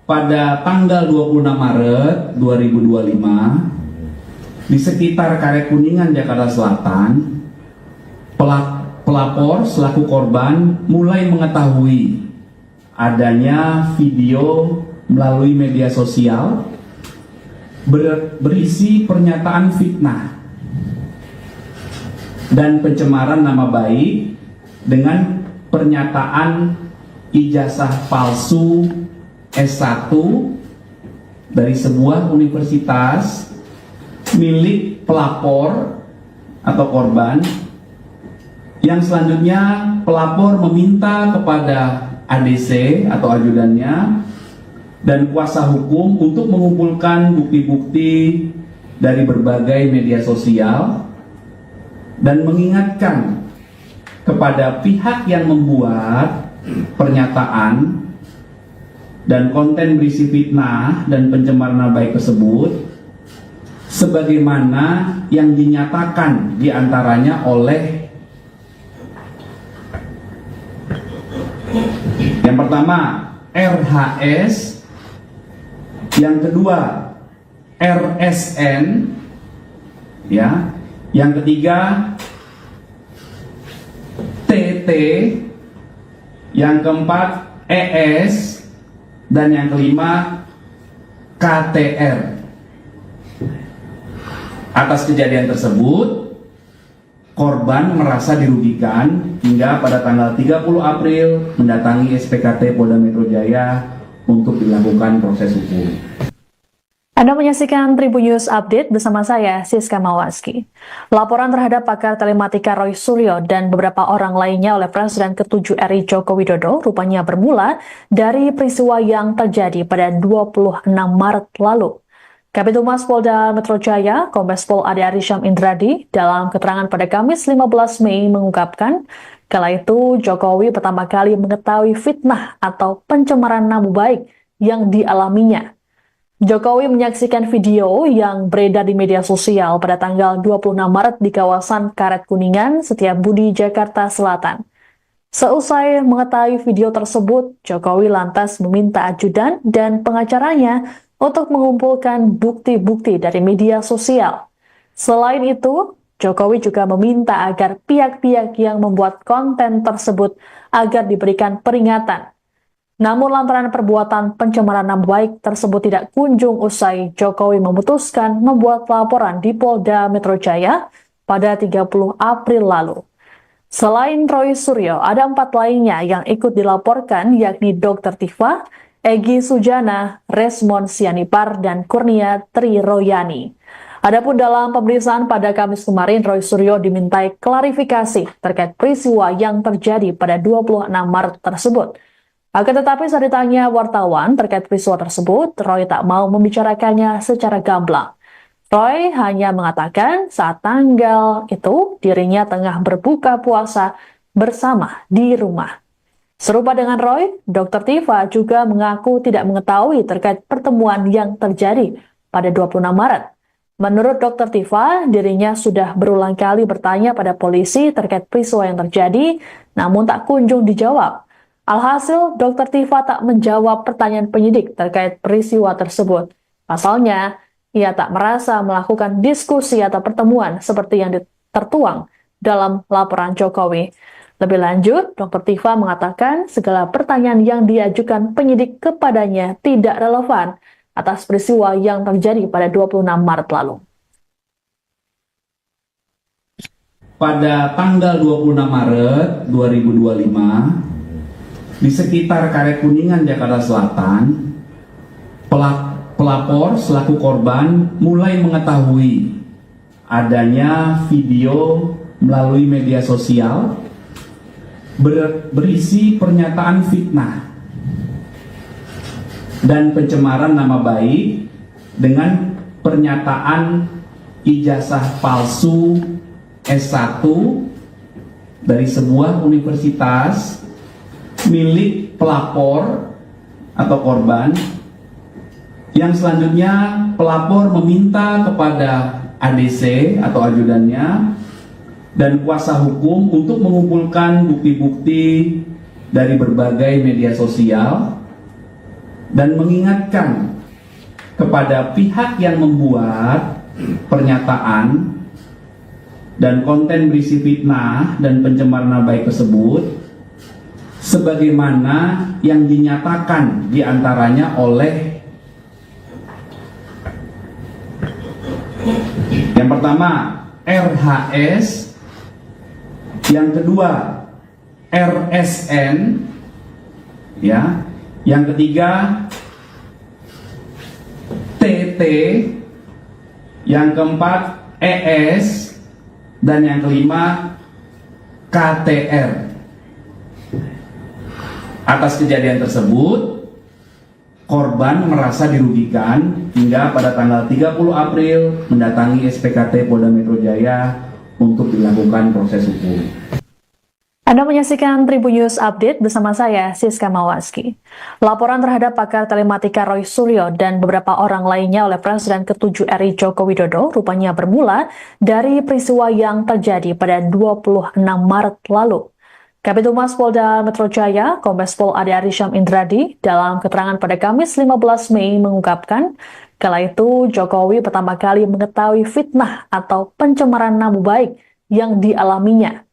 Pada tanggal 26 Maret 2025, di sekitar Karet Kuningan, Jakarta Selatan, pelapor selaku korban mulai mengetahui adanya video melalui media sosial berisi pernyataan fitnah dan pencemaran nama baik dengan pernyataan ijazah palsu S1 dari sebuah universitas milik pelapor atau korban, yang selanjutnya pelapor meminta kepada ADC atau ajudannya dan kuasa hukum untuk mengumpulkan bukti-bukti dari berbagai media sosial dan mengingatkan kepada pihak yang membuat pernyataan dan konten berisi fitnah dan pencemaran nama baik tersebut sebagaimana yang dinyatakan diantaranya oleh yang pertama RHS, yang kedua RSN, ya, yang ketiga TT, yang keempat ES, dan yang kelima KTR. Atas kejadian tersebut, korban merasa dirugikan hingga pada tanggal 30 April mendatangi SPKT Polda Metro Jaya untuk dilakukan proses hukum. Anda menyaksikan Tribun News Update bersama saya, Siska Mawaski. Laporan terhadap pakar telematika Roy Suryo dan beberapa orang lainnya oleh Presiden ke-7 RI Joko Widodo rupanya bermula dari peristiwa yang terjadi pada 26 Maret lalu. Kabid Humas Polda Metro Jaya, Kombes Pol Ade Arysyam Indradi, dalam keterangan pada Kamis 15 Mei mengungkapkan, kala itu Jokowi pertama kali mengetahui fitnah atau pencemaran nama baik yang dialaminya. Jokowi menyaksikan video yang beredar di media sosial pada tanggal 26 Maret di kawasan Karet Kuningan, Setiabudi, Jakarta Selatan. Seusai mengetahui video tersebut, Jokowi lantas meminta ajudan dan pengacaranya untuk mengumpulkan bukti-bukti dari media sosial. Selain itu, Jokowi juga meminta agar pihak-pihak yang membuat konten tersebut agar diberikan peringatan. Namun lantaran perbuatan pencemaran nama baik tersebut tidak kunjung usai, Jokowi memutuskan membuat laporan di Polda Metro Jaya pada 30 April lalu. Selain Roy Suryo, ada 4 lainnya yang ikut dilaporkan, yakni Dr. Tifa, Egy Sujana, Resmond Sianipar, dan Kurnia Triroyani. Adapun dalam pemeriksaan pada Kamis kemarin, Roy Suryo dimintai klarifikasi terkait peristiwa yang terjadi pada 26 Maret tersebut. Akan tetapi saat ditanya wartawan terkait peristiwa tersebut, Roy tak mau membicarakannya secara gamblang. Roy hanya mengatakan saat tanggal itu dirinya tengah berbuka puasa bersama di rumah. Serupa dengan Roy, Dr. Tifa juga mengaku tidak mengetahui terkait pertemuan yang terjadi pada 26 Maret. Menurut Dr. Tifa, dirinya sudah berulang kali bertanya pada polisi terkait peristiwa yang terjadi, namun tak kunjung dijawab. Alhasil, Dr. Tifa tak menjawab pertanyaan penyidik terkait peristiwa tersebut. Pasalnya, ia tak merasa melakukan diskusi atau pertemuan seperti yang tertuang dalam laporan Jokowi. Lebih lanjut, Dr. Tifa mengatakan segala pertanyaan yang diajukan penyidik kepadanya tidak relevan atas peristiwa yang terjadi pada 26 Maret lalu. Pada tanggal 26 Maret 2025, di sekitar Karet Kuningan, Jakarta Selatan, pelapor selaku korban mulai mengetahui adanya video melalui media sosial berisi pernyataan fitnah dan pencemaran nama baik dengan pernyataan ijazah palsu S1 dari sebuah universitas milik pelapor atau korban, Yang selanjutnya, pelapor meminta kepada ADC atau ajudannya dan kuasa hukum untuk mengumpulkan bukti-bukti dari berbagai media sosial dan mengingatkan kepada pihak yang membuat pernyataan dan konten berisi fitnah dan pencemaran nama baik tersebut sebagaimana yang dinyatakan diantaranya oleh yang pertama RHS, yang kedua RSN, ya, yang ketiga TT, yang keempat ES, dan yang kelima KTR. Atas kejadian tersebut, korban merasa dirugikan hingga pada tanggal 30 April mendatangi SPKT Polda Metro Jaya untuk dilakukan proses hukum. Anda menyaksikan Tribun News Update bersama saya, Siska Mawaski. Laporan terhadap pakar telematika Roy Suryo dan beberapa orang lainnya oleh Presiden ke-7 RI Joko Widodo rupanya bermula dari peristiwa yang terjadi pada 26 Maret lalu. Kabid Humas Polda Metro Jaya, Kombes Pol Ade Arysyam Indradi, dalam keterangan pada Kamis 15 Mei mengungkapkan, kala itu Jokowi pertama kali mengetahui fitnah atau pencemaran nama baik yang dialaminya.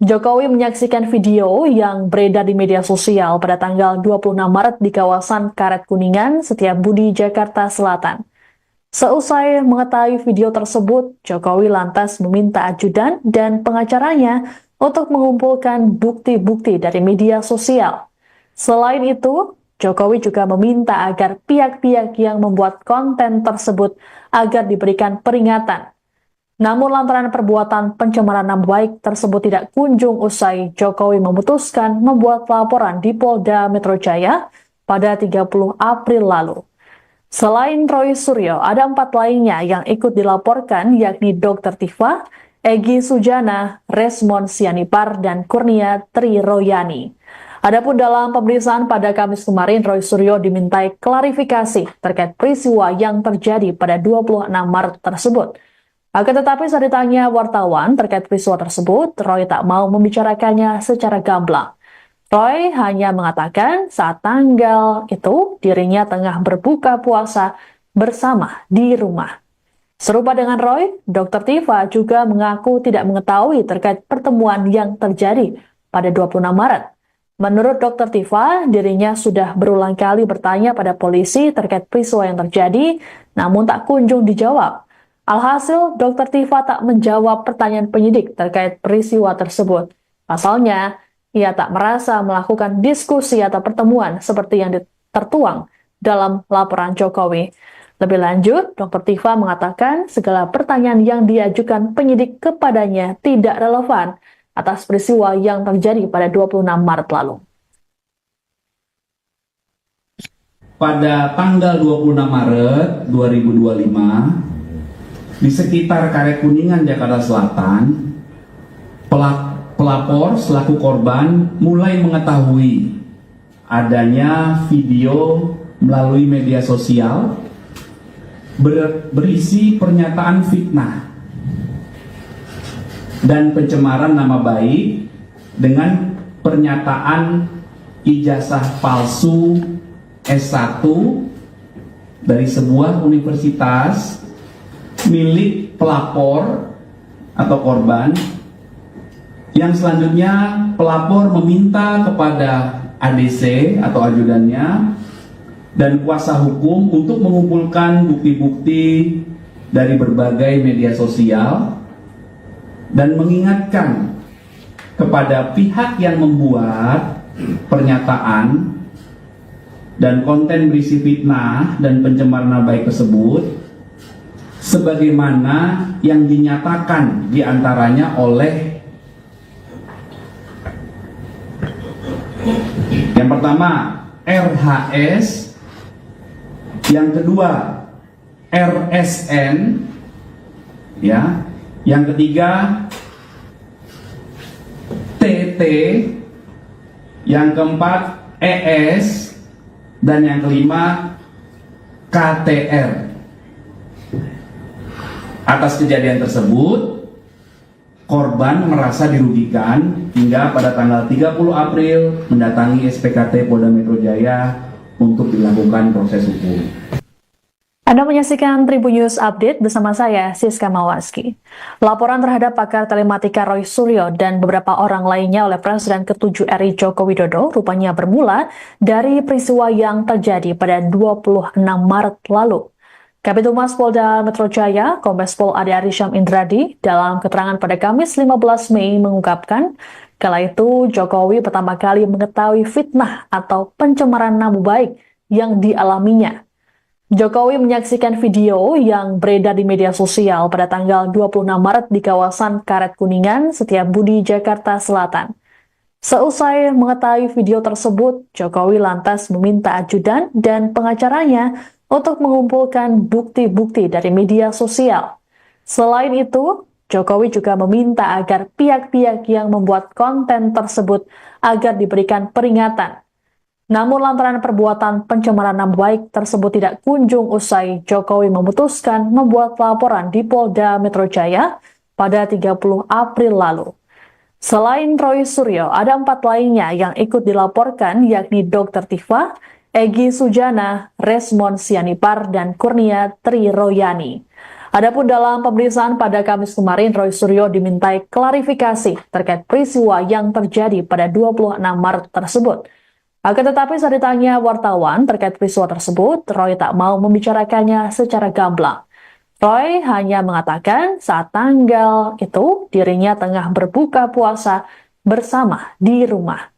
Jokowi menyaksikan video yang beredar di media sosial pada tanggal 26 Maret di kawasan Karet Kuningan, Setiabudi, Jakarta Selatan. Seusai mengetahui video tersebut, Jokowi lantas meminta ajudan dan pengacaranya untuk mengumpulkan bukti-bukti dari media sosial. Selain itu, Jokowi juga meminta agar pihak-pihak yang membuat konten tersebut agar diberikan peringatan. Namun lantaran perbuatan pencemaran nama baik tersebut tidak kunjung usai, Jokowi memutuskan membuat laporan di Polda Metro Jaya pada 30 April lalu. Selain Roy Suryo, ada 4 lainnya yang ikut dilaporkan, yakni Dr. Tifa, Egy Sujana, Resmond Sianipar, dan Kurnia Triroyani. Adapun dalam pemeriksaan pada Kamis kemarin, Roy Suryo dimintai klarifikasi terkait peristiwa yang terjadi pada 26 Maret tersebut. Akan tetapi saat ditanya wartawan terkait peristiwa tersebut, Roy tak mau membicarakannya secara gamblang. Roy hanya mengatakan saat tanggal itu dirinya tengah berbuka puasa bersama di rumah. Serupa dengan Roy, Dr. Tifa juga mengaku tidak mengetahui terkait pertemuan yang terjadi pada 26 Maret. Menurut Dr. Tifa, dirinya sudah berulang kali bertanya pada polisi terkait peristiwa yang terjadi, namun tak kunjung dijawab. Alhasil, Dr. Tifa tak menjawab pertanyaan penyidik terkait peristiwa tersebut. Pasalnya, ia tak merasa melakukan diskusi atau pertemuan seperti yang tertuang dalam laporan Jokowi. Lebih lanjut, Dr. Tifa mengatakan segala pertanyaan yang diajukan penyidik kepadanya tidak relevan atas peristiwa yang terjadi pada 26 Maret lalu. Pada tanggal 26 Maret 2025, di sekitar Karet Kuningan, Jakarta Selatan, pelapor selaku korban mulai mengetahui adanya video melalui media sosial berisi pernyataan fitnah dan pencemaran nama baik dengan pernyataan ijazah palsu S1 dari sebuah universitas milik pelapor atau korban. Yang selanjutnya, pelapor meminta kepada ADC atau ajudannya dan kuasa hukum untuk mengumpulkan bukti-bukti dari berbagai media sosial dan mengingatkan kepada pihak yang membuat pernyataan dan konten berisi fitnah dan pencemaran nama baik tersebut sebagaimana yang dinyatakan diantaranya oleh yang pertama RHS, yang kedua RSN, ya, yang ketiga TT, yang keempat ES, dan yang kelima KTR. Atas kejadian tersebut, korban merasa dirugikan hingga pada tanggal 30 April mendatangi SPKT Polda Metro Jaya untuk dilakukan proses hukum. Anda menyaksikan Tribun News Update bersama saya, Siska Mawaski. Laporan terhadap pakar telematika Roy Suryo dan beberapa orang lainnya oleh Presiden ke-7 RI Joko Widodo rupanya bermula dari peristiwa yang terjadi pada 26 Maret lalu. Kabid Humas Polda Metro Jaya, Kombes Pol Ade Arysyam Indradi, dalam keterangan pada Kamis 15 Mei mengungkapkan, kala itu Jokowi pertama kali mengetahui fitnah atau pencemaran nama baik yang dialaminya. Jokowi menyaksikan video yang beredar di media sosial pada tanggal 26 Maret di kawasan Karet Kuningan, Setiabudi, Jakarta Selatan. Seusai mengetahui video tersebut, Jokowi lantas meminta ajudan dan pengacaranya untuk mengumpulkan bukti-bukti dari media sosial. Selain itu, Jokowi juga meminta agar pihak-pihak yang membuat konten tersebut agar diberikan peringatan. Namun lantaran perbuatan pencemaran nama baik tersebut tidak kunjung usai, Jokowi memutuskan membuat laporan di Polda Metro Jaya pada 30 April lalu. Selain Roy Suryo, ada 4 lainnya yang ikut dilaporkan, yakni Dr. Tifa, Egy Sujana, Resmond Sianipar, dan Kurnia Triroyani. Adapun dalam pemeriksaan pada Kamis kemarin, Roy Suryo dimintai klarifikasi terkait peristiwa yang terjadi pada 26 Maret tersebut. Akan tetapi saat ditanya wartawan terkait peristiwa tersebut, Roy tak mau membicarakannya secara gamblang. Roy hanya mengatakan saat tanggal itu dirinya tengah berbuka puasa bersama di rumah.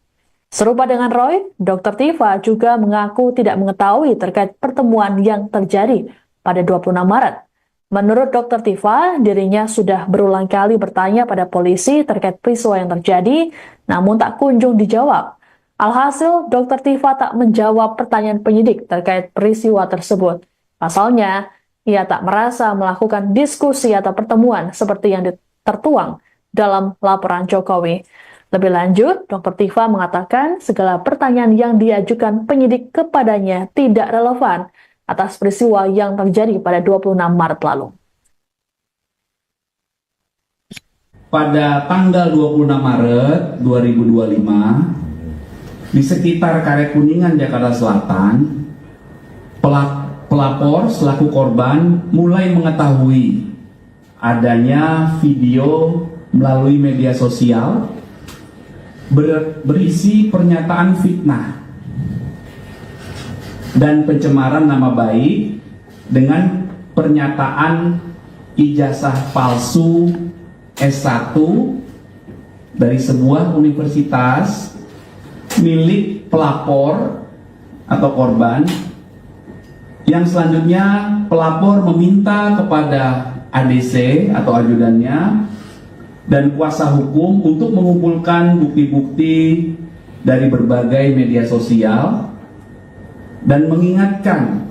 Serupa dengan Roy, Dr. Tifa juga mengaku tidak mengetahui terkait pertemuan yang terjadi pada 26 Maret. Menurut Dr. Tifa, dirinya sudah berulang kali bertanya pada polisi terkait peristiwa yang terjadi, namun tak kunjung dijawab. Alhasil, Dr. Tifa tak menjawab pertanyaan penyidik terkait peristiwa tersebut. Pasalnya, ia tak merasa melakukan diskusi atau pertemuan seperti yang tertuang dalam laporan Jokowi. Lebih lanjut, Dr. Tifa mengatakan segala pertanyaan yang diajukan penyidik kepadanya tidak relevan atas peristiwa yang terjadi pada 26 Maret lalu. Pada tanggal 26 Maret 2025, di sekitar Karet Kuningan, Jakarta Selatan, pelapor selaku korban mulai mengetahui adanya video melalui media sosial berisi pernyataan fitnah dan pencemaran nama baik dengan pernyataan ijazah palsu S1 dari sebuah universitas milik pelapor atau korban, yang selanjutnya pelapor meminta kepada ADC atau ajudannya dan kuasa hukum untuk mengumpulkan bukti-bukti dari berbagai media sosial dan mengingatkan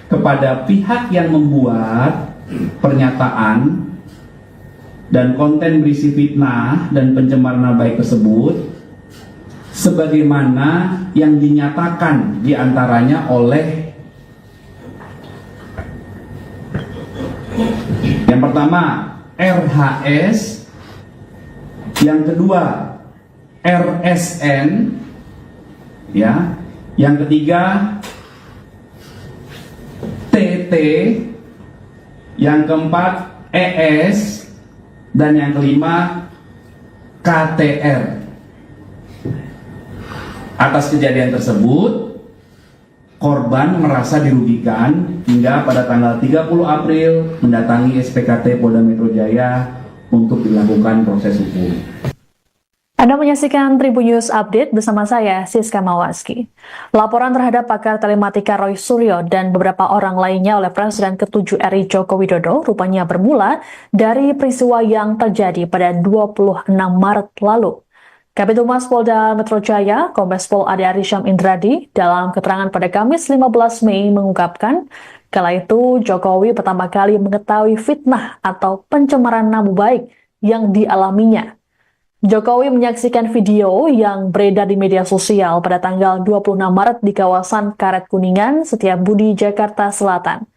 kepada pihak yang membuat pernyataan dan konten berisi fitnah dan pencemaran nama baik tersebut sebagaimana yang dinyatakan diantaranya oleh yang pertama RHS, yang kedua RSN, ya, yang ketiga TT, yang keempat ES, dan yang kelima KTR. Atas kejadian tersebut, korban merasa dirugikan hingga pada tanggal 30 April mendatangi SPKT Polda Metro Jaya untuk dilakukan proses hukum. Anda menyaksikan Tribun News Update bersama saya, Siska Mawaski. Laporan terhadap pakar telematika Roy Suryo dan beberapa orang lainnya oleh Presiden ke-7 RI Joko Widodo rupanya bermula dari peristiwa yang terjadi pada 26 Maret lalu. Kabid Humas Polda Metro Jaya, Kombes Pol Ade Arysyam Indradi, dalam keterangan pada Kamis 15 Mei mengungkapkan, kala itu Jokowi pertama kali mengetahui fitnah atau pencemaran nama baik yang dialaminya. Jokowi menyaksikan video yang beredar di media sosial pada tanggal 26 Maret di kawasan Karet Kuningan, Setiabudi, Jakarta Selatan.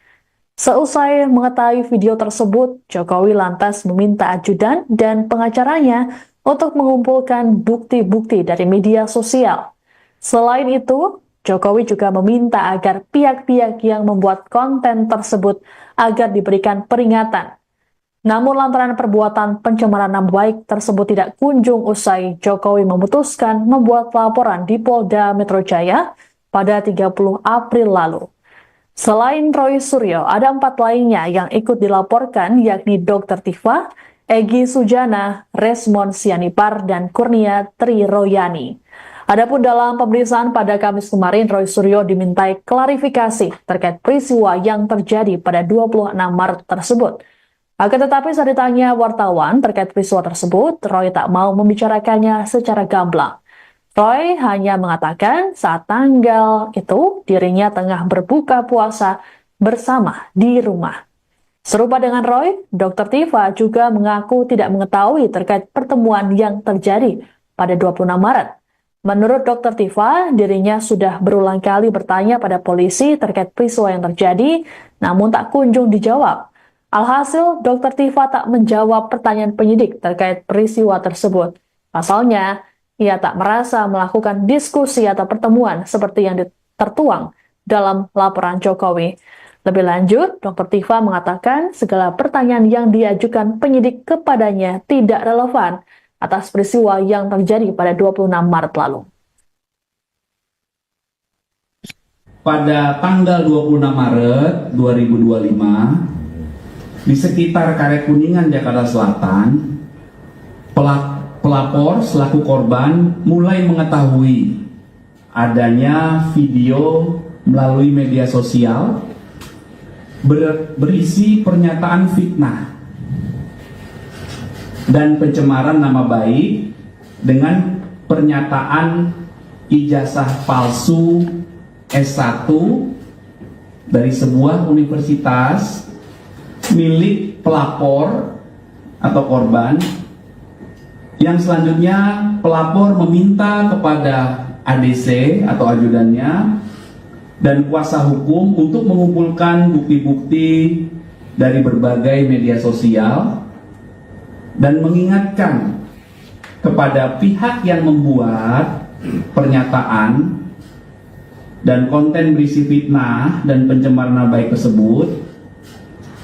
Seusai mengetahui video tersebut, Jokowi lantas meminta ajudan dan pengacaranya untuk mengumpulkan bukti-bukti dari media sosial. Selain itu, Jokowi juga meminta agar pihak-pihak yang membuat konten tersebut agar diberikan peringatan. Namun lantaran perbuatan pencemaran nama baik tersebut tidak kunjung usai, Jokowi memutuskan membuat laporan di Polda Metro Jaya pada 30 April lalu. Selain Roy Suryo, ada 4 lainnya yang ikut dilaporkan, yakni Dr. Tifa, Egy Sujana, Resmond Sianipar, dan Kurnia Triroyani. Adapun dalam pemeriksaan pada Kamis kemarin, Roy Suryo dimintai klarifikasi terkait peristiwa yang terjadi pada 26 Maret tersebut. Akan tetapi saat ditanya wartawan terkait peristiwa tersebut, Roy tak mau membicarakannya secara gamblang. Roy hanya mengatakan saat tanggal itu dirinya tengah berbuka puasa bersama di rumah. Serupa dengan Roy, Dr. Tifa juga mengaku tidak mengetahui terkait pertemuan yang terjadi pada 26 Maret. Menurut Dr. Tifa, dirinya sudah berulang kali bertanya pada polisi terkait peristiwa yang terjadi, namun tak kunjung dijawab. Alhasil, Dr. Tifa tak menjawab pertanyaan penyidik terkait peristiwa tersebut. Pasalnya, ia tak merasa melakukan diskusi atau pertemuan seperti yang tertuang dalam laporan Jokowi. Lebih lanjut, Dr. Tifa mengatakan segala pertanyaan yang diajukan penyidik kepadanya tidak relevan atas peristiwa yang terjadi pada 26 Maret lalu. Pada tanggal 26 Maret 2025, di sekitar Karet Kuningan, Jakarta Selatan, pelapor selaku korban mulai mengetahui adanya video melalui media sosial berisi pernyataan fitnah dan pencemaran nama baik dengan pernyataan ijazah palsu S1 dari sebuah universitas milik pelapor atau korban, yang selanjutnya pelapor meminta kepada ADC atau ajudannya dan kuasa hukum untuk mengumpulkan bukti-bukti dari berbagai media sosial dan mengingatkan kepada pihak yang membuat pernyataan dan konten berisi fitnah dan pencemaran nama baik tersebut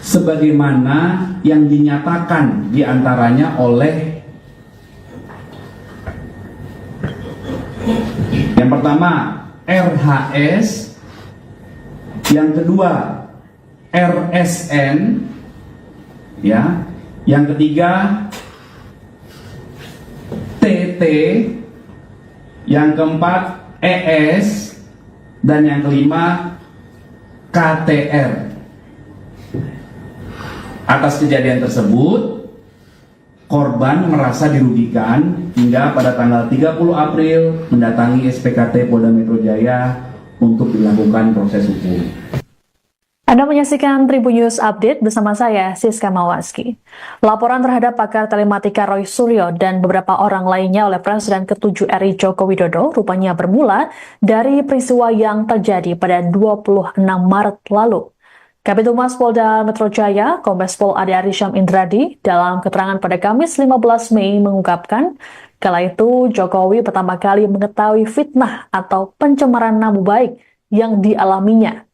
sebagaimana yang dinyatakan diantaranya oleh yang pertama RHS, yang kedua RSN, ya, yang ketiga TT, yang keempat ES, dan yang kelima KTR. Atas kejadian tersebut, korban merasa dirugikan hingga pada tanggal 30 April mendatangi SPKT Polda Metro Jaya untuk dilakukan proses hukum. Anda menyaksikan Tribun News Update bersama saya, Siska Mawaski. Laporan terhadap pakar telematika Roy Suryo dan beberapa orang lainnya oleh Presiden ke-7 RI Joko Widodo rupanya bermula dari peristiwa yang terjadi pada 26 Maret lalu. Kabid Humas Polda Metro Jaya, Kombes Pol Ade Arysyam Indradi, dalam keterangan pada Kamis 15 Mei mengungkapkan, kala itu Jokowi pertama kali mengetahui fitnah atau pencemaran nama baik yang dialaminya.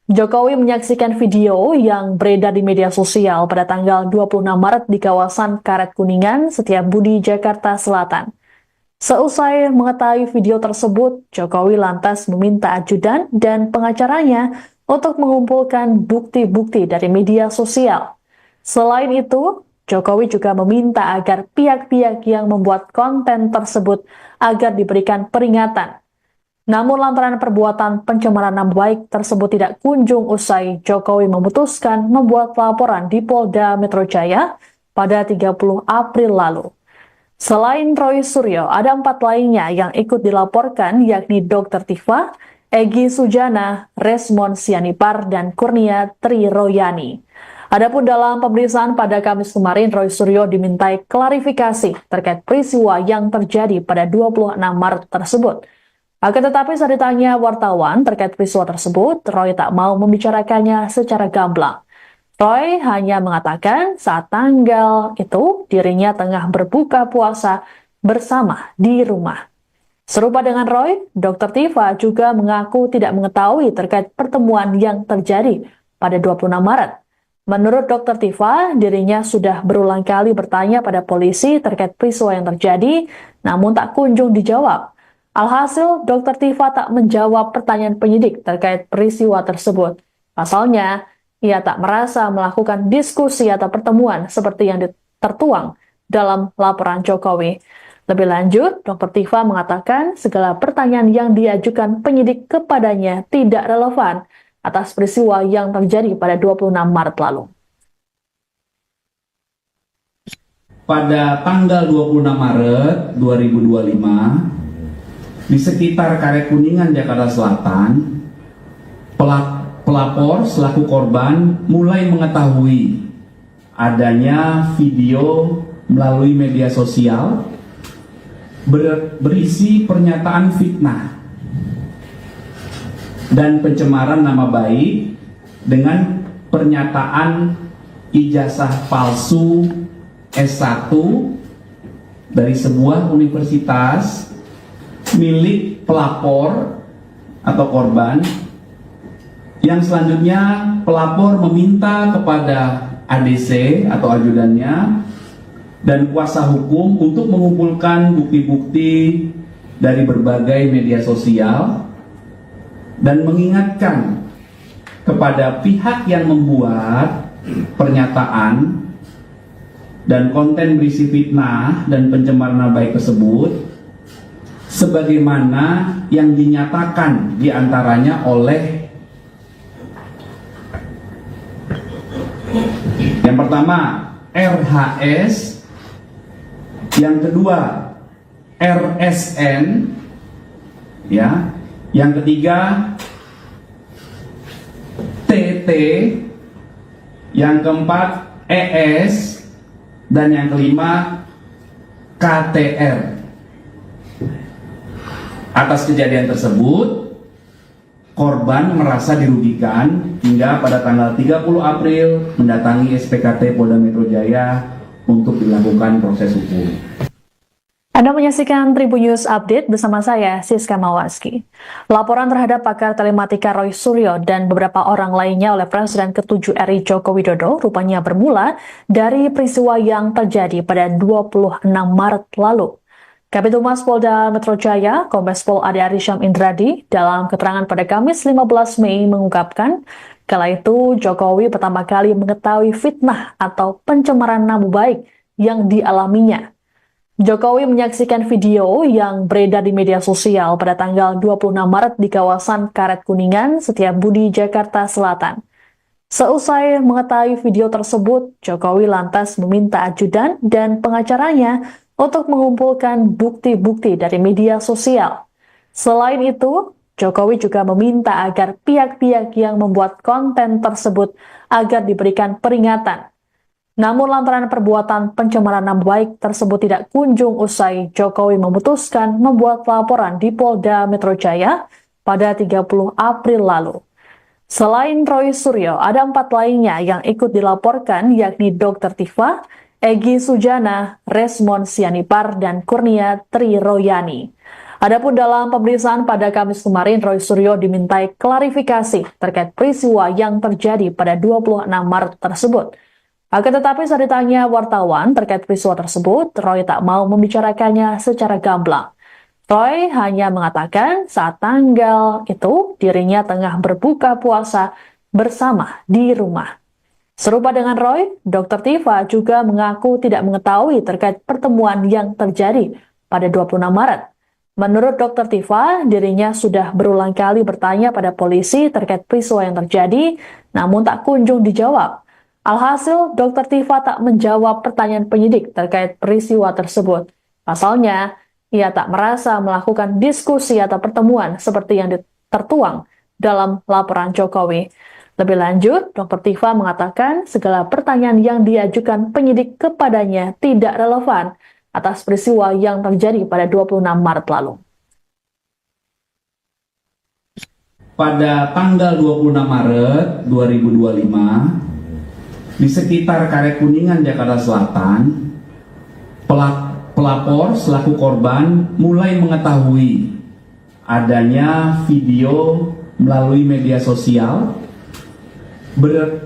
Jokowi menyaksikan video yang beredar di media sosial pada tanggal 26 Maret di kawasan Karet Kuningan, Setiabudi, Jakarta Selatan. Seusai mengetahui video tersebut, Jokowi lantas meminta ajudan dan pengacaranya untuk mengumpulkan bukti-bukti dari media sosial. Selain itu, Jokowi juga meminta agar pihak-pihak yang membuat konten tersebut agar diberikan peringatan. Namun lantaran perbuatan pencemaran nama baik tersebut tidak kunjung usai, Jokowi memutuskan membuat laporan di Polda Metro Jaya pada 30 April lalu. Selain Roy Suryo, ada 4 lainnya yang ikut dilaporkan, yakni Dr. Tifa, Egy Sujana, Resmond Sianipar, dan Kurnia Triroyani. Adapun dalam pemeriksaan pada Kamis kemarin, Roy Suryo dimintai klarifikasi terkait peristiwa yang terjadi pada 26 Maret tersebut. Akan tetapi saat ditanya wartawan terkait peristiwa tersebut, Roy tak mau membicarakannya secara gamblang. Roy hanya mengatakan saat tanggal itu dirinya tengah berbuka puasa bersama di rumah. Serupa dengan Roy, Dr. Tifa juga mengaku tidak mengetahui terkait pertemuan yang terjadi pada 26 Maret. Menurut Dr. Tifa, dirinya sudah berulang kali bertanya pada polisi terkait peristiwa yang terjadi, namun tak kunjung dijawab. Alhasil, Dr. Tifa tak menjawab pertanyaan penyidik terkait peristiwa tersebut. Pasalnya, ia tak merasa melakukan diskusi atau pertemuan seperti yang tertuang dalam laporan Jokowi. Lebih lanjut, Dr. Tifa mengatakan segala pertanyaan yang diajukan penyidik kepadanya tidak relevan atas peristiwa yang terjadi pada 26 Maret lalu. Pada tanggal 26 Maret 2025, di sekitar Karet Kuningan, Jakarta Selatan, pelapor selaku korban mulai mengetahui adanya video melalui media sosial berisi pernyataan fitnah dan pencemaran nama baik dengan pernyataan ijazah palsu S1 dari sebuah universitas milik pelapor atau korban, yang selanjutnya pelapor meminta kepada ADC atau ajudannya dan kuasa hukum untuk mengumpulkan bukti-bukti dari berbagai media sosial dan mengingatkan kepada pihak yang membuat pernyataan dan konten berisi fitnah dan pencemaran nama baik tersebut sebagaimana yang dinyatakan diantaranya oleh yang pertama RHS, yang kedua RSN, ya, yang ketiga TT, yang keempat ES, dan yang kelima KTR. Atas kejadian tersebut, korban merasa dirugikan hingga pada tanggal 30 April mendatangi SPKT Polda Metro Jaya untuk dilakukan proses hukum. Anda menyaksikan Tribun News Update bersama saya, Siska Mawaski. Laporan terhadap pakar telematika Roy Suryo dan beberapa orang lainnya oleh Presiden ke-7 RI Joko Widodo rupanya bermula dari peristiwa yang terjadi pada 26 Maret lalu. Kabid Humas Polda Metro Jaya, Kombes Pol Ade Arysyam Indradi, dalam keterangan pada Kamis 15 Mei mengungkapkan, kala itu Jokowi pertama kali mengetahui fitnah atau pencemaran nama baik yang dialaminya. Jokowi menyaksikan video yang beredar di media sosial pada tanggal 26 Maret di kawasan Karet Kuningan, Setiabudi, Jakarta Selatan. Seusai mengetahui video tersebut, Jokowi lantas meminta ajudan dan pengacaranya untuk mengumpulkan bukti-bukti dari media sosial. Selain itu, Jokowi juga meminta agar pihak-pihak yang membuat konten tersebut agar diberikan peringatan. Namun lantaran perbuatan pencemaran nama baik tersebut tidak kunjung usai, Jokowi memutuskan membuat laporan di Polda Metro Jaya pada 30 April lalu. Selain Roy Suryo, ada 4 lainnya yang ikut dilaporkan, yakni Dr. Tifa, Egy Sujana, Resmond Sianipar, dan Kurnia Triroyani. Adapun dalam pemeriksaan pada Kamis kemarin, Roy Suryo dimintai klarifikasi terkait peristiwa yang terjadi pada 26 Maret tersebut. Akan tetapi saat ditanya wartawan terkait peristiwa tersebut, Roy tak mau membicarakannya secara gamblang. Roy hanya mengatakan saat tanggal itu dirinya tengah berbuka puasa bersama di rumah. Serupa dengan Roy, Dr. Tifa juga mengaku tidak mengetahui terkait pertemuan yang terjadi pada 26 Maret. Menurut Dr. Tifa, dirinya sudah berulang kali bertanya pada polisi terkait peristiwa yang terjadi, namun tak kunjung dijawab. Alhasil, Dr. Tifa tak menjawab pertanyaan penyidik terkait peristiwa tersebut. Pasalnya, ia tak merasa melakukan diskusi atau pertemuan seperti yang tertuang dalam laporan Jokowi. Lebih lanjut, Dr. Tifa mengatakan segala pertanyaan yang diajukan penyidik kepadanya tidak relevan atas peristiwa yang terjadi pada 26 Maret lalu. Pada tanggal 26 Maret 2025, di sekitar Karet Kuningan, Jakarta Selatan, pelapor selaku korban mulai mengetahui adanya video melalui media sosial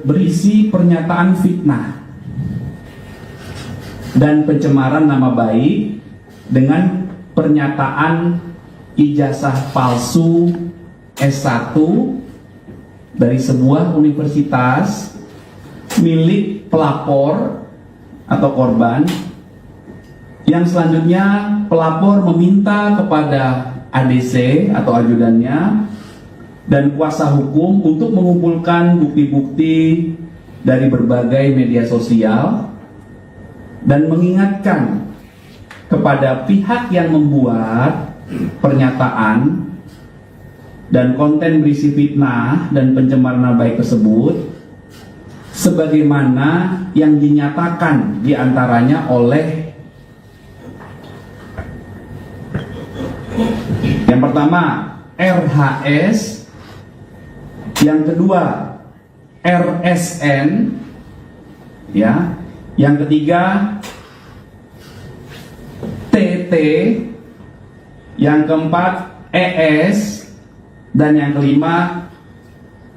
berisi pernyataan fitnah dan pencemaran nama baik dengan pernyataan ijazah palsu S1 dari sebuah universitas milik pelapor atau korban, yang selanjutnya pelapor meminta kepada ADC atau ajudannya dan kuasa hukum untuk mengumpulkan bukti-bukti dari berbagai media sosial dan mengingatkan kepada pihak yang membuat pernyataan dan konten berisi fitnah dan pencemaran nama baik tersebut sebagaimana yang dinyatakan diantaranya oleh yang pertama RHS, yang kedua RSN, ya, yang ketiga TT, yang keempat ES, dan yang kelima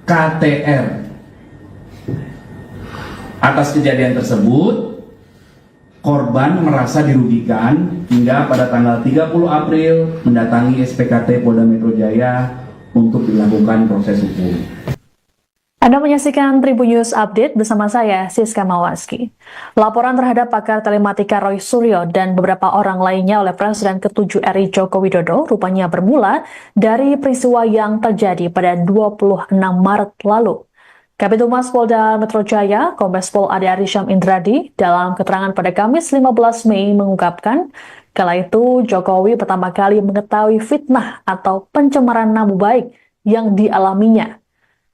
KTR. Atas kejadian tersebut, korban merasa dirugikan hingga pada tanggal 30 April mendatangi SPKT Polda Metro Jaya untuk dilakukan proses hukum. Anda menyaksikan Tribun News Update bersama saya, Siska Mawaski. Laporan terhadap pakar telematika Roy Suryo dan beberapa orang lainnya oleh Presiden ke-7 RI Joko Widodo rupanya bermula dari peristiwa yang terjadi pada 26 Maret lalu. Kabid Humas Polda Metro Jaya, Kombes Pol Ade Arysyam Indradi, dalam keterangan pada Kamis 15 Mei mengungkapkan, kala itu Jokowi pertama kali mengetahui fitnah atau pencemaran nama baik yang dialaminya.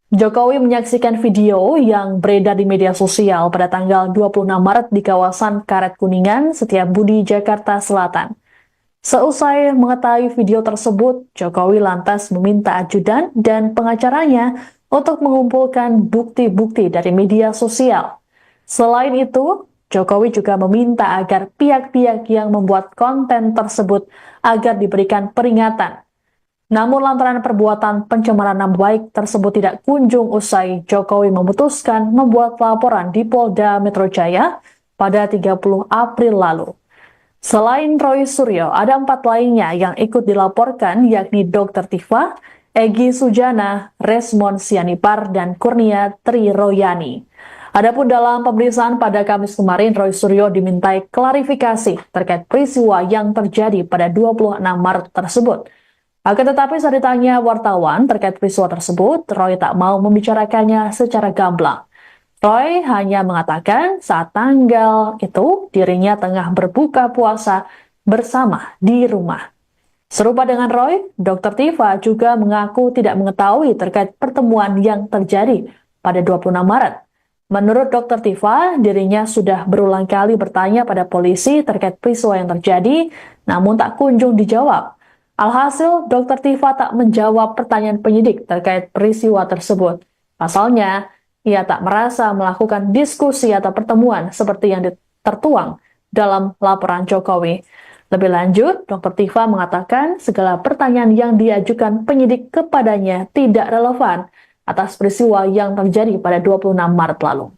Jokowi menyaksikan video yang beredar di media sosial pada tanggal 26 Maret di kawasan Karet Kuningan, Setiabudi, Jakarta Selatan. Seusai mengetahui video tersebut, Jokowi lantas meminta ajudan dan pengacaranya untuk mengumpulkan bukti-bukti dari media sosial. Selain itu, Jokowi juga meminta agar pihak-pihak yang membuat konten tersebut agar diberikan peringatan. Namun lantaran perbuatan pencemaran nama baik tersebut tidak kunjung usai, Jokowi memutuskan membuat laporan di Polda Metro Jaya pada 30 April lalu. Selain Roy Suryo, ada 4 lainnya yang ikut dilaporkan, yakni Dr. Tifa, Egy Sujana, Resmond Sianipar, dan Kurnia Triroyani. Adapun dalam pemeriksaan pada Kamis kemarin, Roy Suryo dimintai klarifikasi terkait peristiwa yang terjadi pada 26 Maret tersebut. Akan tetapi saat ditanya wartawan terkait peristiwa tersebut, Roy tak mau membicarakannya secara gamblang. Roy hanya mengatakan saat tanggal itu dirinya tengah berbuka puasa bersama di rumah. Serupa dengan Roy, Dr. Tifa juga mengaku tidak mengetahui terkait pertemuan yang terjadi pada 26 Maret. Menurut Dr. Tifa, dirinya sudah berulang kali bertanya pada polisi terkait peristiwa yang terjadi, namun tak kunjung dijawab. Alhasil, Dr. Tifa tak menjawab pertanyaan penyidik terkait peristiwa tersebut. Pasalnya, ia tak merasa melakukan diskusi atau pertemuan seperti yang tertuang dalam laporan Jokowi. Lebih lanjut, Dr. Tifa mengatakan segala pertanyaan yang diajukan penyidik kepadanya tidak relevan atas peristiwa yang terjadi pada 26 Maret lalu.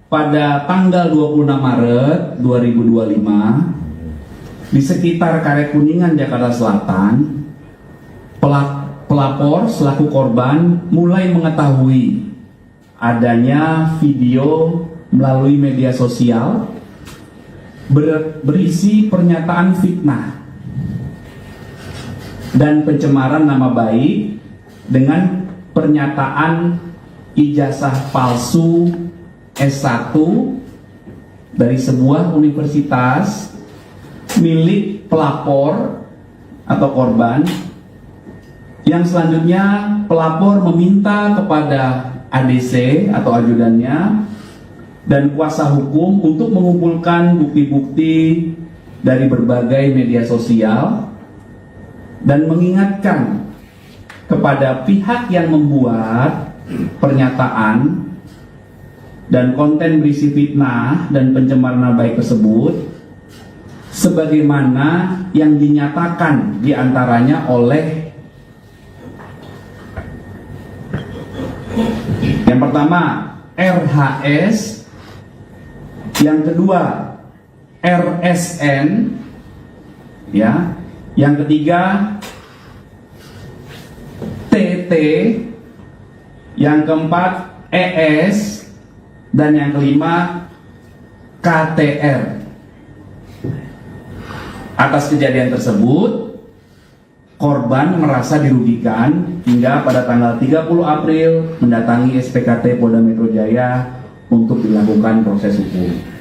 Pada tanggal 26 Maret 2025, di sekitar Karet Kuningan, Jakarta Selatan, pelapor selaku korban mulai mengetahui adanya video melalui media sosial berisi pernyataan fitnah dan pencemaran nama baik dengan pernyataan ijazah palsu S1 dari sebuah universitas milik pelapor atau korban, Yang selanjutnya, pelapor meminta kepada ADC atau ajudannya dan kuasa hukum untuk mengumpulkan bukti-bukti dari berbagai media sosial dan mengingatkan kepada pihak yang membuat pernyataan dan konten berisi fitnah dan pencemaran nama baik tersebut sebagaimana yang dinyatakan diantaranya oleh yang pertama RHS, yang kedua RSN, ya, yang ketiga TT, yang keempat ES, dan yang kelima KTR. Atas kejadian tersebut, korban merasa dirugikan hingga pada tanggal 30 April mendatangi SPKT Polda Metro Jaya untuk dilakukan proses hukum.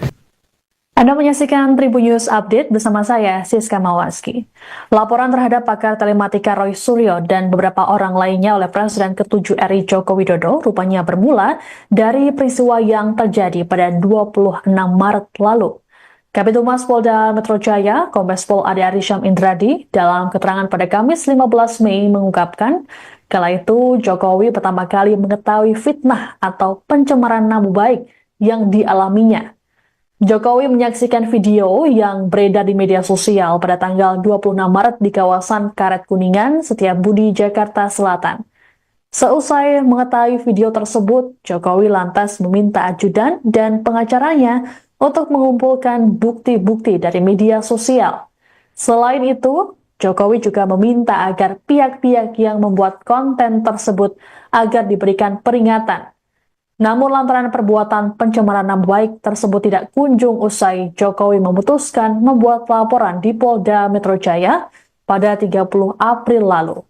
Anda menyaksikan Tribun News Update bersama saya, Siska Mawaski. Laporan terhadap pakar telematika Roy Suryo dan beberapa orang lainnya oleh Presiden ke-7 RI Joko Widodo rupanya bermula dari peristiwa yang terjadi pada 26 Maret lalu. Kabid Humas Polda Metro Jaya, Kombes Pol Ade Arysyam Indradi, dalam keterangan pada Kamis 15 Mei mengungkapkan, kala itu Jokowi pertama kali mengetahui fitnah atau pencemaran nama baik yang dialaminya. Jokowi menyaksikan video yang beredar di media sosial pada tanggal 26 Maret di kawasan Karet Kuningan, Setiabudi, Jakarta Selatan. Seusai mengetahui video tersebut, Jokowi lantas meminta ajudan dan pengacaranya untuk mengumpulkan bukti-bukti dari media sosial. Selain itu, Jokowi juga meminta agar pihak-pihak yang membuat konten tersebut agar diberikan peringatan. Namun lantaran perbuatan pencemaran nama baik tersebut tidak kunjung usai, Jokowi memutuskan membuat laporan di Polda Metro Jaya pada 30 April lalu.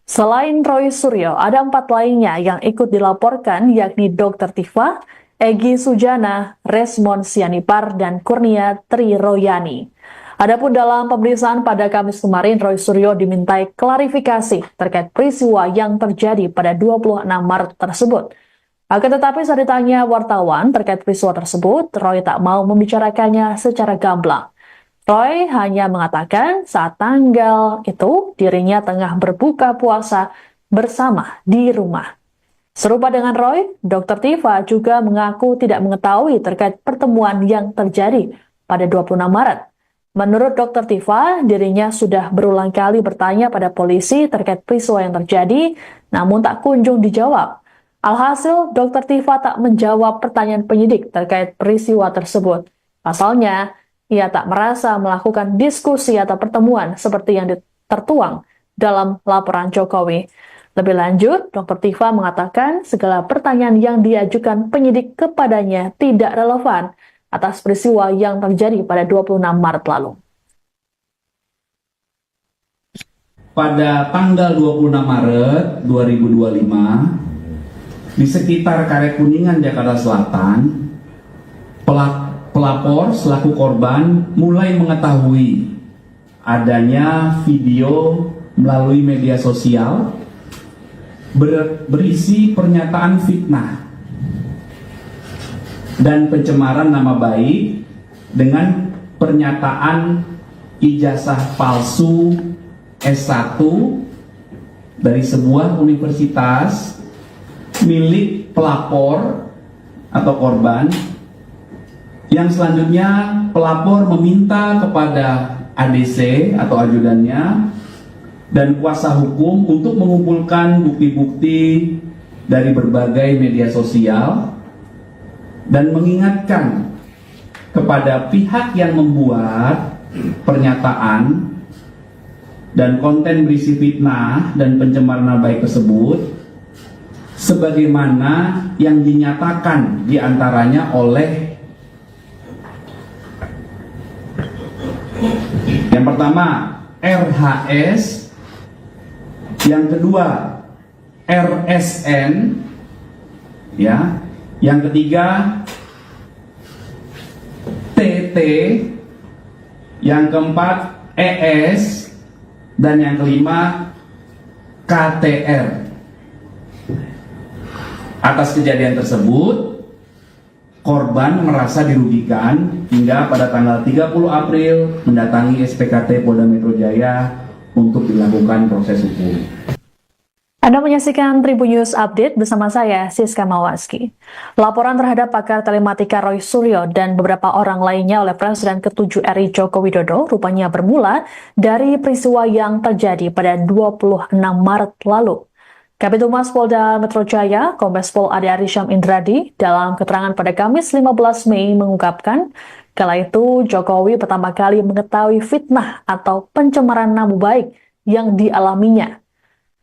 Selain Roy Suryo, ada 4 lainnya yang ikut dilaporkan, yakni Dr. Tifa, Egy Sujana, Resmond Sianipar, dan Kurnia Triroyani. Adapun dalam pemeriksaan pada Kamis kemarin, Roy Suryo dimintai klarifikasi terkait peristiwa yang terjadi pada 26 Maret tersebut. Akan tetapi saat ditanya wartawan terkait peristiwa tersebut, Roy tak mau membicarakannya secara gamblang. Roy hanya mengatakan saat tanggal itu dirinya tengah berbuka puasa bersama di rumah. Serupa dengan Roy, Dr. Tifa juga mengaku tidak mengetahui terkait pertemuan yang terjadi pada 26 Maret. Menurut Dr. Tifa, dirinya sudah berulang kali bertanya pada polisi terkait peristiwa yang terjadi, namun tak kunjung dijawab. Alhasil, Dr. Tifa tak menjawab pertanyaan penyidik terkait peristiwa tersebut. Pasalnya, ia tak merasa melakukan diskusi atau pertemuan seperti yang tertuang dalam laporan Jokowi. Lebih lanjut, Dr. Tifa mengatakan segala pertanyaan yang diajukan penyidik kepadanya tidak relevan atas peristiwa yang terjadi pada 26 Maret lalu. Pada tanggal 26 Maret 2025, di sekitar Karet Kuningan, Jakarta Selatan, pelapor selaku korban mulai mengetahui adanya video melalui media sosial berisi pernyataan fitnah dan pencemaran nama baik dengan pernyataan ijazah palsu S1 dari sebuah universitas milik pelapor atau korban. Yang selanjutnya, pelapor meminta kepada ADC atau ajudannya dan kuasa hukum untuk mengumpulkan bukti-bukti dari berbagai media sosial dan mengingatkan kepada pihak yang membuat pernyataan dan konten berisi fitnah dan pencemaran nama baik tersebut sebagaimana yang dinyatakan diantaranya oleh yang pertama RHS, yang kedua RSN, ya, yang ketiga TT, yang keempat ES, dan yang kelima KTR. Atas kejadian tersebut, korban merasa dirugikan hingga pada tanggal 30 April mendatangi SPKT Polda Metro Jaya untuk dilakukan proses hukum. Anda menyaksikan Tribun News Update bersama saya, Siska Mawaski. Laporan terhadap pakar telematika Roy Suryo dan beberapa orang lainnya oleh Presiden ke-7 RI Joko Widodo rupanya bermula dari peristiwa yang terjadi pada 26 Maret lalu. Kabid Humas Polda Metro Jaya, Kombes Pol Ade Arysyam Indradi, dalam keterangan pada Kamis 15 Mei mengungkapkan, kala itu Jokowi pertama kali mengetahui fitnah atau pencemaran nama baik yang dialaminya.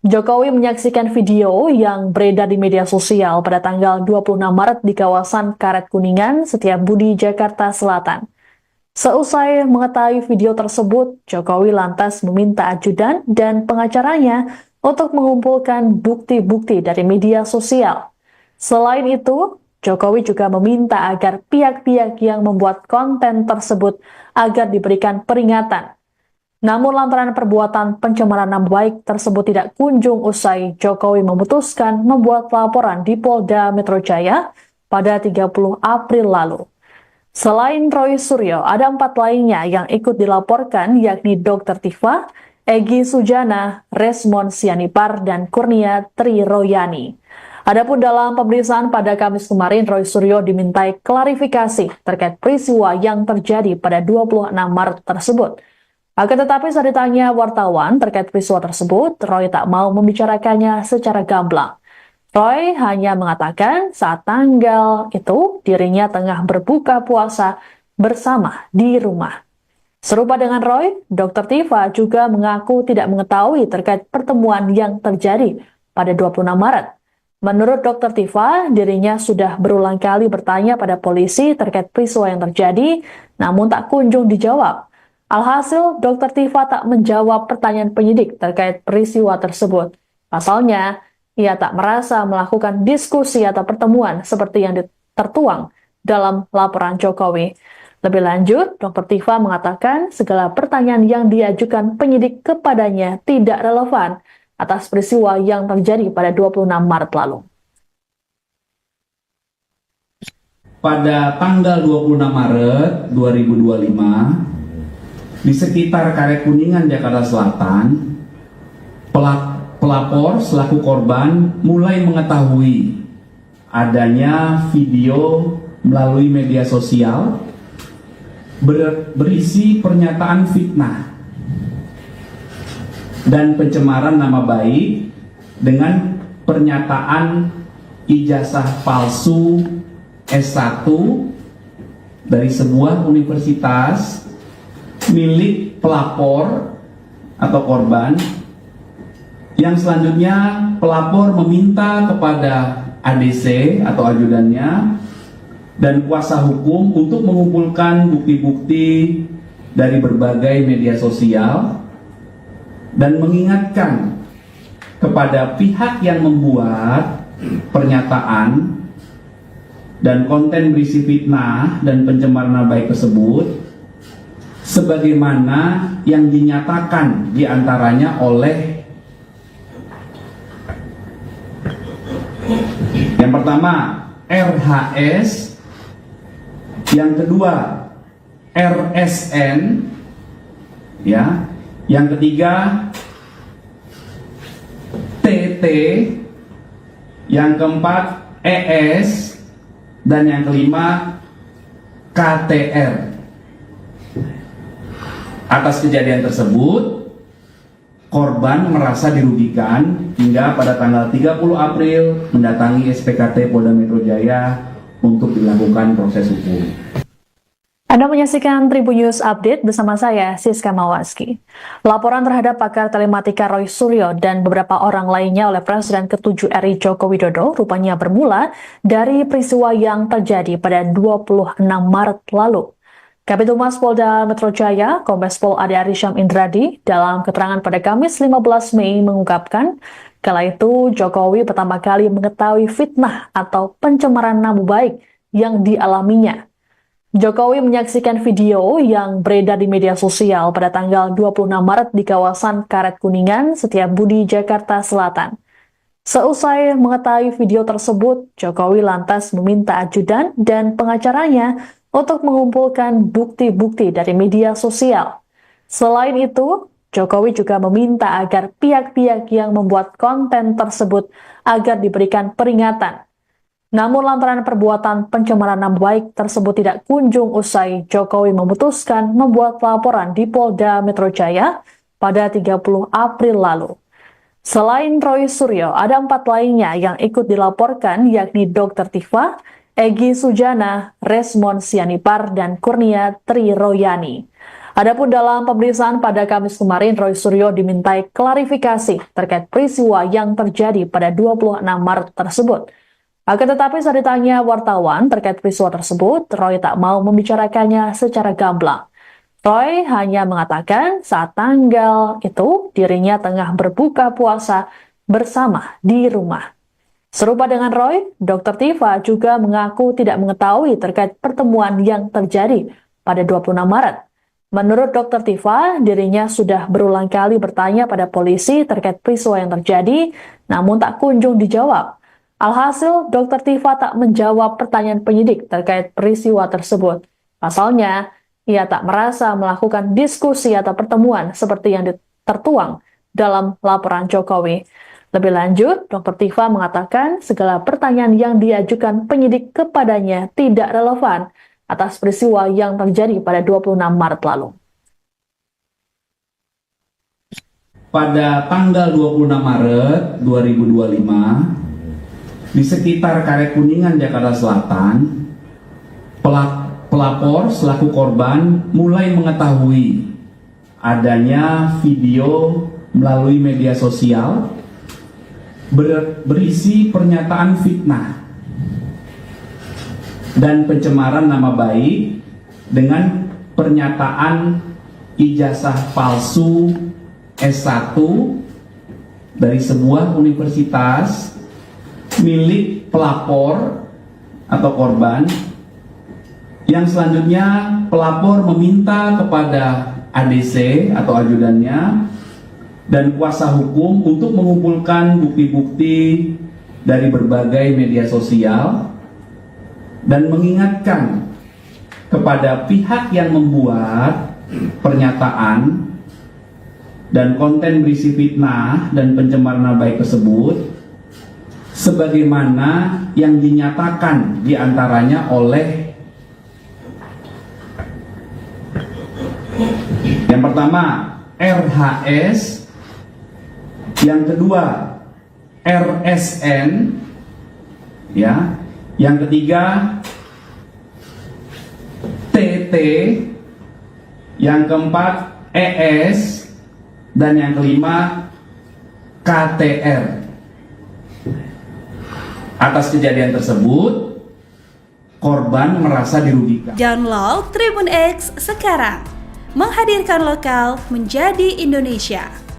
Jokowi menyaksikan video yang beredar di media sosial pada tanggal 26 Maret di kawasan Karet Kuningan, Setiabudi, Jakarta Selatan. Seusai mengetahui video tersebut, Jokowi lantas meminta ajudan dan pengacaranya untuk mengumpulkan bukti-bukti dari media sosial. Selain itu, Jokowi juga meminta agar pihak-pihak yang membuat konten tersebut agar diberikan peringatan. Namun lantaran perbuatan pencemaran nama baik tersebut tidak kunjung usai, Jokowi memutuskan membuat laporan di Polda Metro Jaya pada 30 April lalu. Selain Roy Suryo, ada 4 lainnya yang ikut dilaporkan, yakni Dr. Tifa, Egy Sujana, Resmond Sianipar, dan Kurnia Triroyani. Adapun dalam pemeriksaan pada Kamis kemarin, Roy Suryo dimintai klarifikasi terkait peristiwa yang terjadi pada 26 Maret tersebut. Akan tetapi saat ditanya wartawan terkait peristiwa tersebut, Roy tak mau membicarakannya secara gamblang. Roy hanya mengatakan saat tanggal itu dirinya tengah berbuka puasa bersama di rumah. Serupa dengan Roy, Dr. Tifa juga mengaku tidak mengetahui terkait pertemuan yang terjadi pada 26 Maret. Menurut Dr. Tifa, dirinya sudah berulang kali bertanya pada polisi terkait peristiwa yang terjadi, namun tak kunjung dijawab. Alhasil, Dr. Tifa tak menjawab pertanyaan penyidik terkait peristiwa tersebut. Pasalnya, ia tak merasa melakukan diskusi atau pertemuan seperti yang tertuang dalam laporan Jokowi. Lebih lanjut, Dr. Tifa mengatakan segala pertanyaan yang diajukan penyidik kepadanya tidak relevan atas peristiwa yang terjadi pada 26 Maret lalu. Pada tanggal 26 Maret 2025, di sekitar Karet Kuningan, Jakarta Selatan, pelapor selaku korban mulai mengetahui adanya video melalui media sosial berisi pernyataan fitnah dan pencemaran nama baik dengan pernyataan ijazah palsu S1 dari sebuah universitas milik pelapor atau korban, yang selanjutnya pelapor meminta kepada ADC atau ajudannya dan kuasa hukum untuk mengumpulkan bukti-bukti dari berbagai media sosial dan mengingatkan kepada pihak yang membuat pernyataan dan konten berisi fitnah dan pencemaran nama baik tersebut sebagaimana yang dinyatakan diantaranya oleh yang pertama RHS, yang kedua RSN, ya, yang ketiga TT, yang keempat ES, dan yang kelima KTR. Atas kejadian tersebut, korban merasa dirugikan hingga pada tanggal 30 April mendatangi SPKT Polda Metro Jaya untuk dilakukan proses hukum. Anda menyaksikan Tribun News Update bersama saya, Siska Mawaski. Laporan terhadap pakar telematika Roy Suryo dan beberapa orang lainnya oleh Presiden ke-7 RI Joko Widodo rupanya bermula dari peristiwa yang terjadi pada 26 Maret lalu. Kabid Humas Polda Metro Jaya, Kombes Pol Ade Arysyam Indradi, dalam keterangan pada Kamis 15 Mei mengungkapkan, kala itu Jokowi pertama kali mengetahui fitnah atau pencemaran nama baik yang dialaminya. Jokowi menyaksikan video yang beredar di media sosial pada tanggal 26 Maret di kawasan Karet Kuningan, Setiabudi, Jakarta Selatan. Seusai mengetahui video tersebut, Jokowi lantas meminta ajudan dan pengacaranya untuk mengumpulkan bukti-bukti dari media sosial. Selain itu, Jokowi juga meminta agar pihak-pihak yang membuat konten tersebut agar diberikan peringatan. Namun lantaran perbuatan pencemaran nama baik tersebut tidak kunjung usai, Jokowi memutuskan membuat laporan di Polda Metro Jaya pada 30 April lalu. Selain Roy Suryo, ada 4 lainnya yang ikut dilaporkan, yakni Dr. Tifa, Egy Sujana, Resmond Sianipar, dan Kurnia Triroyani. Adapun dalam pemeriksaan pada Kamis kemarin, Roy Suryo dimintai klarifikasi terkait peristiwa yang terjadi pada 26 Maret tersebut. Akan tetapi saat ditanya wartawan terkait peristiwa tersebut, Roy tak mau membicarakannya secara gamblang. Roy hanya mengatakan saat tanggal itu dirinya tengah berbuka puasa bersama di rumah. Serupa dengan Roy, Dr. Tifa juga mengaku tidak mengetahui terkait pertemuan yang terjadi pada 26 Maret. Menurut Dr. Tifa, dirinya sudah berulang kali bertanya pada polisi terkait peristiwa yang terjadi, namun tak kunjung dijawab. Alhasil, Dr. Tifa tak menjawab pertanyaan penyidik terkait peristiwa tersebut. Pasalnya, ia tak merasa melakukan diskusi atau pertemuan seperti yang tertuang dalam laporan Jokowi. Lebih lanjut, Dr. Tifa mengatakan segala pertanyaan yang diajukan penyidik kepadanya tidak relevan atas peristiwa yang terjadi pada 26 Maret lalu. Pada tanggal 26 Maret 2025, di sekitar Karet Kuningan, Jakarta Selatan, pelapor selaku korban mulai mengetahui adanya video melalui media sosial berisi pernyataan fitnah dan pencemaran nama baik dengan pernyataan ijazah palsu S1 dari sebuah universitas milik pelapor atau korban, yang selanjutnya pelapor meminta kepada ADC atau ajudannya dan kuasa hukum untuk mengumpulkan bukti-bukti dari berbagai media sosial dan mengingatkan kepada pihak yang membuat pernyataan dan konten berisi fitnah dan pencemaran nama baik tersebut sebagaimana yang dinyatakan diantaranya oleh yang pertama RHS, yang kedua RSN, ya, yang ketiga TT, yang keempat ES, dan yang kelima KTR. Atas kejadian tersebut, korban merasa dirugikan. Download Tribun X sekarang, menghadirkan lokal menjadi Indonesia.